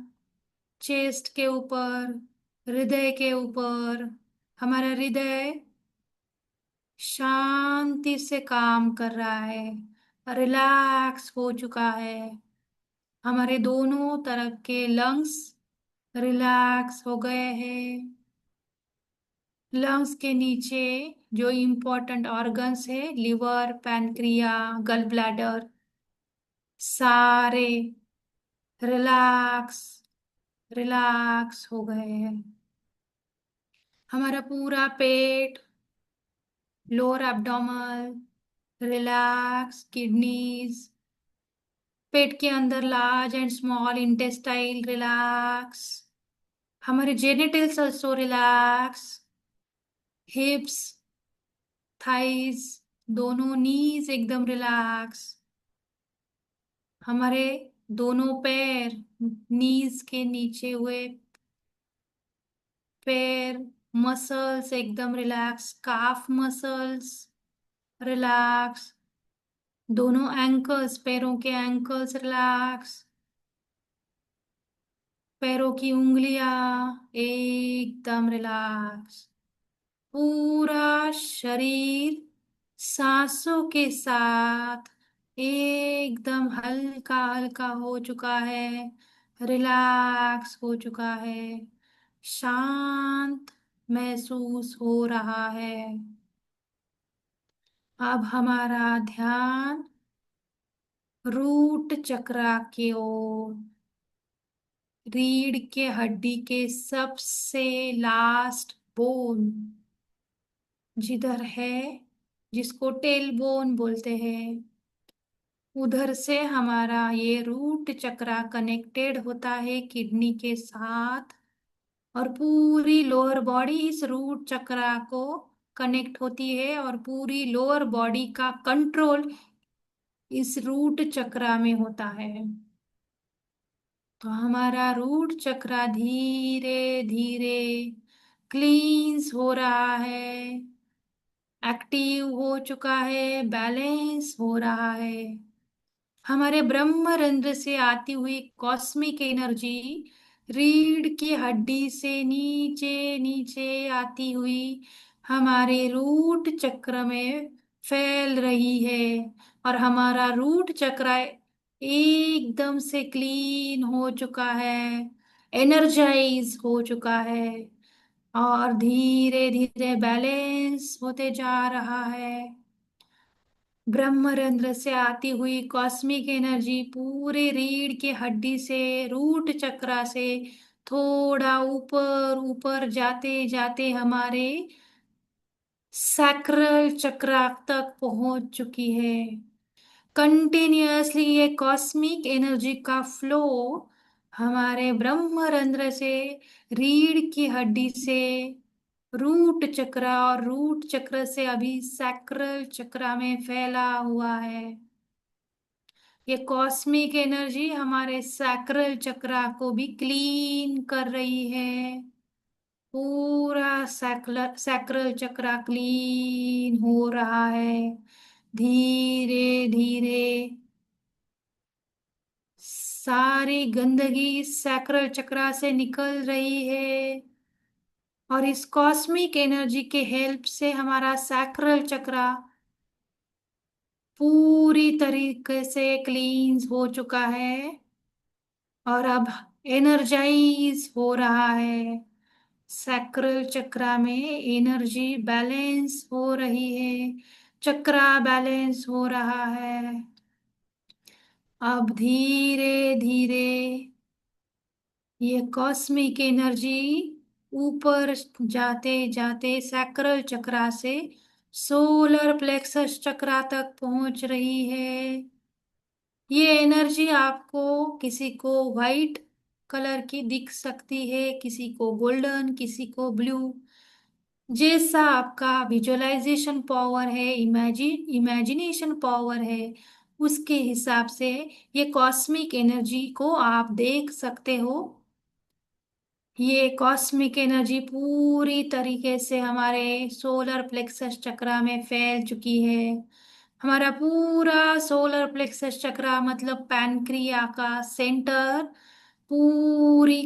चेस्ट के ऊपर, हृदय के ऊपर। हमारा हृदय शांति से काम कर रहा है, रिलैक्स हो चुका है। हमारे दोनों तरफ के लंग्स रिलैक्स हो गए हैं। लंग्स के नीचे जो इम्पोर्टेंट ऑर्गन्स है, लिवर, पैनक्रिया, गल ब्लैडर, सारे रिलैक्स रिलैक्स हो गए हैं। हमारा पूरा पेट, लोअर एब्डोमन रिलैक्स, किडनीज, पेट के अंदर large and small intestine relax. हमारे genitals also relax. Hips, thighs, दोनों नीज एकदम रिलैक्स। हमारे दोनों पैर, नीज के नीचे हुए पैर, मसल्स एकदम रिलैक्स। काफ मसल्स रिलैक्स। दोनों एंकल्स, पैरों के एंकल्स रिलैक्स। पैरों की उंगलियां एकदम रिलैक्स। पूरा शरीर सांसों के साथ एकदम हल्का हल्का हो चुका है, रिलैक्स हो चुका है, शांत महसूस हो रहा है। अब हमारा ध्यान रूट चक्रा की ओर, रीढ़ के हड्डी के सबसे लास्ट बोन जिधर है, जिसको टेल बोन बोलते हैं, उधर से हमारा ये रूट चक्रा कनेक्टेड होता है किडनी के साथ। और पूरी लोअर बॉडी इस रूट चक्रा को कनेक्ट होती है, और पूरी लोअर बॉडी का कंट्रोल इस रूट चक्रा में होता है। तो हमारा रूट चक्रा धीरे धीरे क्लींस हो रहा है, एक्टिव हो चुका है, बैलेंस हो रहा है। हमारे ब्रह्मरंध्र से आती हुई कॉस्मिक एनर्जी रीढ़ की हड्डी से नीचे नीचे आती हुई हमारे रूट चक्र में फैल रही है, और हमारा रूट चक्र एकदम से क्लीन हो चुका है, एनर्जाइज हो चुका है, और धीरे धीरे बैलेंस होते जा रहा है। ब्रह्मरंध्र से आती हुई कॉस्मिक एनर्जी पूरे रीढ़ के हड्डी से, रूट चक्रा से थोड़ा ऊपर ऊपर जाते जाते हमारे सैक्रल चक्रा तक पहुंच चुकी है। कंटिन्यूअसली ये कॉस्मिक एनर्जी का फ्लो हमारे ब्रह्मरंध्र से, रीढ़ की हड्डी से, रूट चक्र, और रूट चक्र से अभी सैक्रल चक्र में फैला हुआ है। ये कॉस्मिक एनर्जी हमारे सैक्रल चक्र को भी क्लीन कर रही है। पूरा सैक्रल चक्र क्लीन हो रहा है, धीरे धीरे सारी गंदगी सैक्रल चक्र से निकल रही है। और इस कॉस्मिक एनर्जी के हेल्प से हमारा सैक्रल चक्र पूरी तरीके से क्लींस हो चुका है, और अब एनर्जाइज हो रहा है, सैक्रल चक्रा में एनर्जी बैलेंस हो रही है, चक्रा बैलेंस हो रहा है। अब धीरे धीरे ये कॉस्मिक एनर्जी ऊपर जाते जाते सैक्रल चक्रा से सोलर प्लेक्सस चक्रा तक पहुंच रही है। ये एनर्जी आपको, किसी को वाइट कलर की दिख सकती है, किसी को गोल्डन, किसी को ब्लू, जैसा आपका विजुअलाइजेशन पावर है, इमेजिनेशन पावर है, उसके हिसाब से ये कॉस्मिक एनर्जी को आप देख सकते हो। ये कॉस्मिक एनर्जी पूरी तरीके से हमारे सोलर प्लेक्सस चक्रा में फैल चुकी है। हमारा पूरा सोलर प्लेक्सस चक्रा मतलब पैनक्रिया का सेंटर पूरी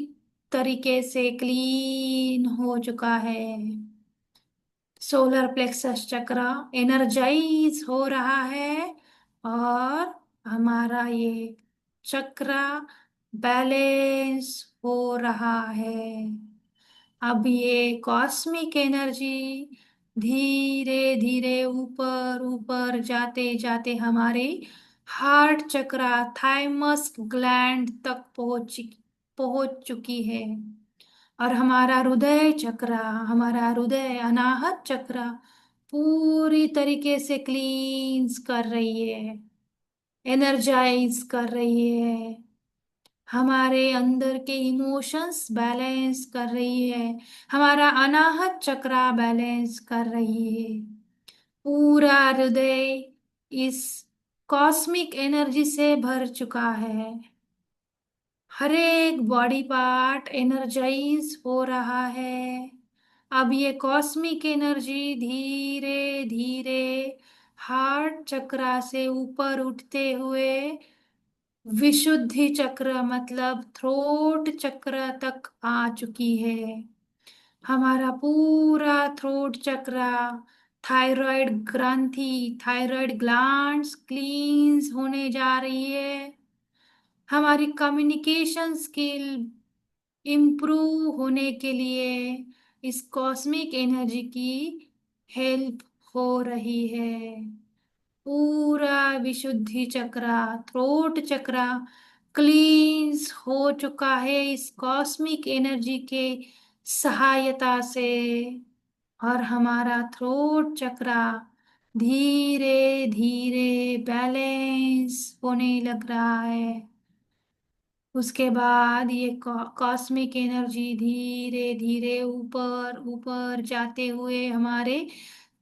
तरीके से क्लीन हो चुका है। सोलर प्लेक्सस चक्र एनर्जाइज हो रहा है और हमारा ये चक्र बैलेंस हो रहा है। अब ये कॉस्मिक एनर्जी धीरे धीरे ऊपर ऊपर जाते जाते हमारे हार्ट चक्र, थाइमस ग्लैंड तक पहुंच चुकी है। और हमारा हृदय चक्र, हमारा हृदय अनाहत चक्र पूरी तरीके से क्लींस कर रही है, एनर्जाइज कर रही है, हमारे अंदर के इमोशंस बैलेंस कर रही है, हमारा अनाहत चक्र बैलेंस कर रही है। पूरा हृदय इस कॉस्मिक एनर्जी से भर चुका है। हर एक बॉडी पार्ट एनर्जाइज हो रहा है। अब ये कॉस्मिक एनर्जी धीरे धीरे हार्ट चक्र से ऊपर उठते हुए विशुद्धि चक्र मतलब थ्रोट चक्र तक आ चुकी है। हमारा पूरा थ्रोट चक्र, थायराइड ग्रंथि, थायराइड ग्लैंड्स क्लींस होने जा रही है। हमारी कम्युनिकेशन स्किल इम्प्रूव होने के लिए इस कॉस्मिक एनर्जी की हेल्प हो रही है। पूरा विशुद्धि चक्र, थ्रोट चक्र क्लींस हो चुका है इस कॉस्मिक एनर्जी के सहायता से। और हमारा थ्रोट चक्र धीरे धीरे बैलेंस होने लग रहा है। उसके बाद ये कॉस्मिक एनर्जी धीरे धीरे ऊपर ऊपर जाते हुए हमारे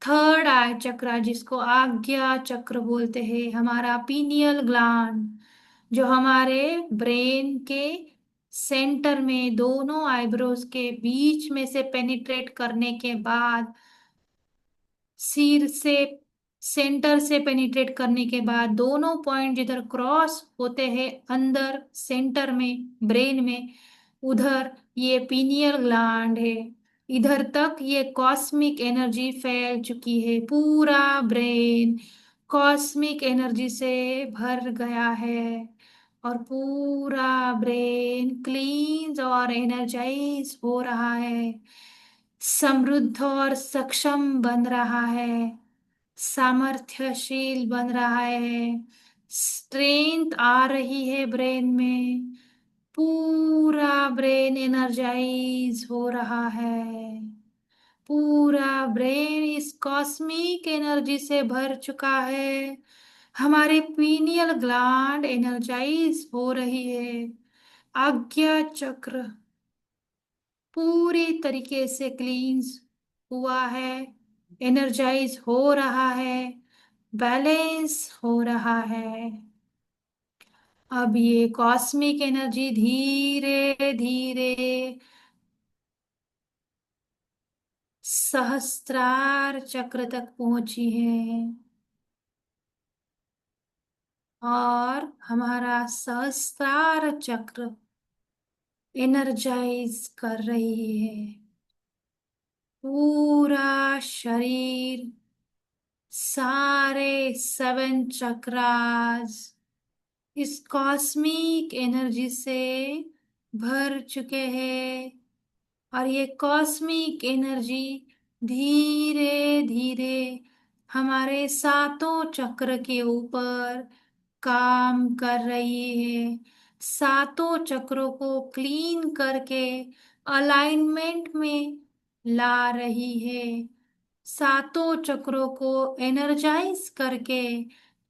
थर्ड आई चक्र, जिसको आज्ञा चक्र बोलते हैं, हमारा पीनियल ग्लैंड, जो हमारे ब्रेन के सेंटर में दोनों आईब्रोज के बीच में से पेनिट्रेट करने के बाद, सिर से सेंटर से पेनिट्रेट करने के बाद दोनों पॉइंट जिधर क्रॉस होते हैं अंदर सेंटर में ब्रेन में, उधर ये पीनियल ग्लैंड है। इधर तक ये कॉस्मिक एनर्जी फैल चुकी है। पूरा ब्रेन कॉस्मिक एनर्जी से भर गया है और पूरा ब्रेन क्लीन और एनर्जाइज हो रहा है, समृद्ध और सक्षम बन रहा है, सामर्थ्यशील बन रहा है, स्ट्रेंथ आ रही है ब्रेन में। पूरा ब्रेन एनर्जाइज हो रहा है। पूरा ब्रेन इस कॉस्मिक एनर्जी से भर चुका है। हमारे पीनियल ग्लैंड एनर्जाइज हो रही है। आज्ञा चक्र पूरी तरीके से क्लींस हुआ है, एनर्जाइज हो रहा है, बैलेंस हो रहा है। अब ये कॉस्मिक एनर्जी धीरे धीरे सहस्त्रार चक्र तक पहुंची है और हमारा सहस्त्रार चक्र एनर्जाइज कर रही है। पूरा शरीर, सारे 7 चक्रास इस कॉस्मिक एनर्जी से भर चुके हैं। और ये कॉस्मिक एनर्जी धीरे धीरे हमारे सातों चक्र के ऊपर काम कर रही है। सातों चक्रों को क्लीन करके अलाइनमेंट में ला रही है। सातों चक्रों को एनर्जाइज करके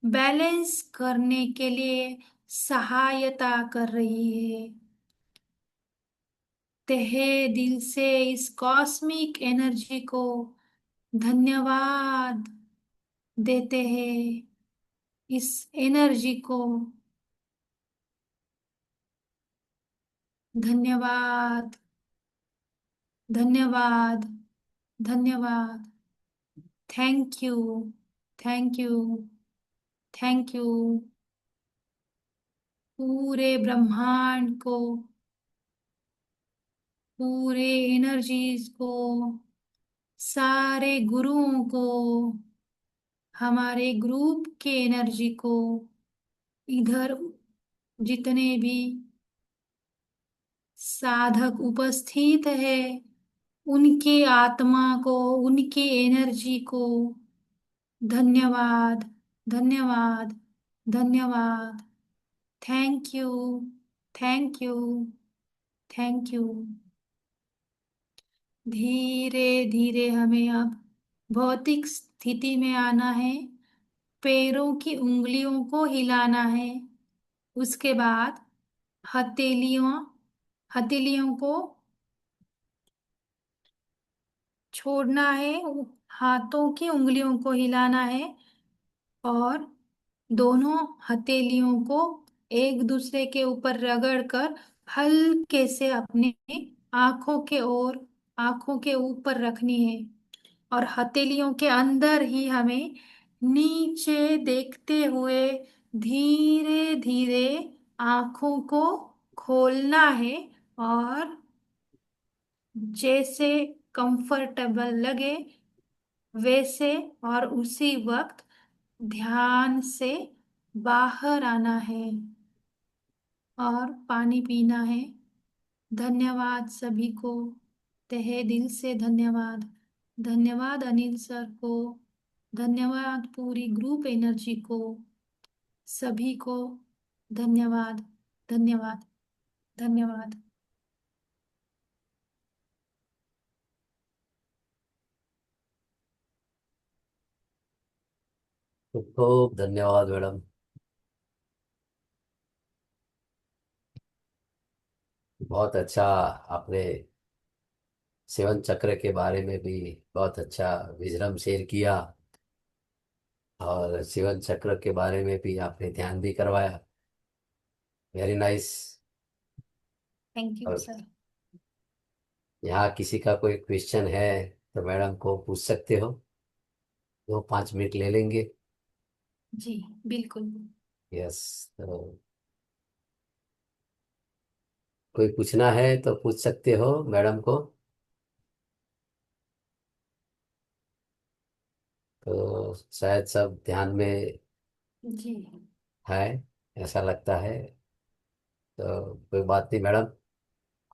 बैलेंस करने के लिए सहायता कर रही है। तहे दिल से इस कॉस्मिक एनर्जी को धन्यवाद देते हैं। इस एनर्जी को धन्यवाद, धन्यवाद, धन्यवाद। Thank you, thank you, thank you. पूरे ब्रह्मांड को, पूरे एनर्जीज को, सारे गुरुओं को, हमारे ग्रुप के एनर्जी को, इधर जितने भी साधक उपस्थित है उनके आत्मा को, उनकी एनर्जी को धन्यवाद, धन्यवाद, धन्यवाद। Thank you, thank you, thank you. धीरे धीरे हमें अब भौतिक स्थिति में आना है। पैरों की उंगलियों को हिलाना है। उसके बाद हथेलियों हथेलियों को छोड़ना है। हाथों की उंगलियों को हिलाना है और दोनों हथेलियों को एक दूसरे के ऊपर रगड़कर हल्के से अपने आंखों के ओर, आंखों के ऊपर रखनी है। और हथेलियों के अंदर ही हमें नीचे देखते हुए धीरे धीरे आंखों को खोलना है। और जैसे कंफर्टेबल लगे वैसे और उसी वक्त ध्यान से बाहर आना है और पानी पीना है। धन्यवाद सभी को, तहे दिल से धन्यवाद। धन्यवाद अनिल सर को, धन्यवाद पूरी ग्रुप एनर्जी को, सभी को धन्यवाद, धन्यवाद, धन्यवाद। खूब खूब धन्यवाद मैडम। बहुत अच्छा। आपने सेवन चक्र के बारे में भी बहुत अच्छा विजडम शेयर किया, और सेवन चक्र के बारे में भी आपने ध्यान भी करवाया। Very nice. थैंक यू और सर। यहाँ किसी का कोई क्वेश्चन है तो मैडम को पूछ सकते हो, 2-5 मिनट ले लेंगे। जी बिल्कुल। यस। तो कोई पूछना है तो पूछ सकते हो मैडम को। तो शायद सब ध्यान में जी है, ऐसा लगता है। तो कोई बात नहीं मैडम,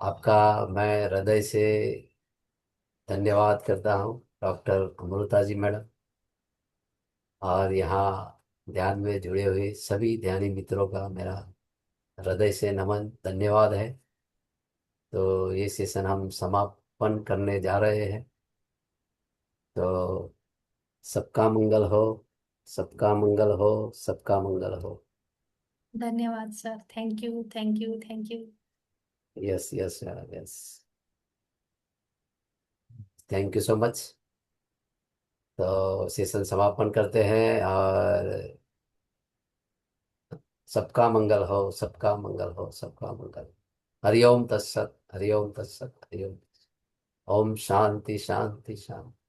आपका मैं हृदय से धन्यवाद करता हूँ, डॉक्टर अमृता जी मैडम। और यहाँ ध्यान में जुड़े हुए सभी ध्यानी मित्रों का मेरा हृदय से नमन, धन्यवाद है। तो ये सेशन हम समापन करने जा रहे हैं। तो सबका मंगल हो, सबका मंगल हो, सबका मंगल हो। धन्यवाद sir. Thank you, thank you, thank you. Yes yes yes. Thank you so much. तो सेशन समापन करते हैं, और सबका मंगल हो, सबका मंगल हो, सबका मंगल। हरिओम तत्सत, हरिओम तत्सत, हरिओम। ओम शांति शांति शांति।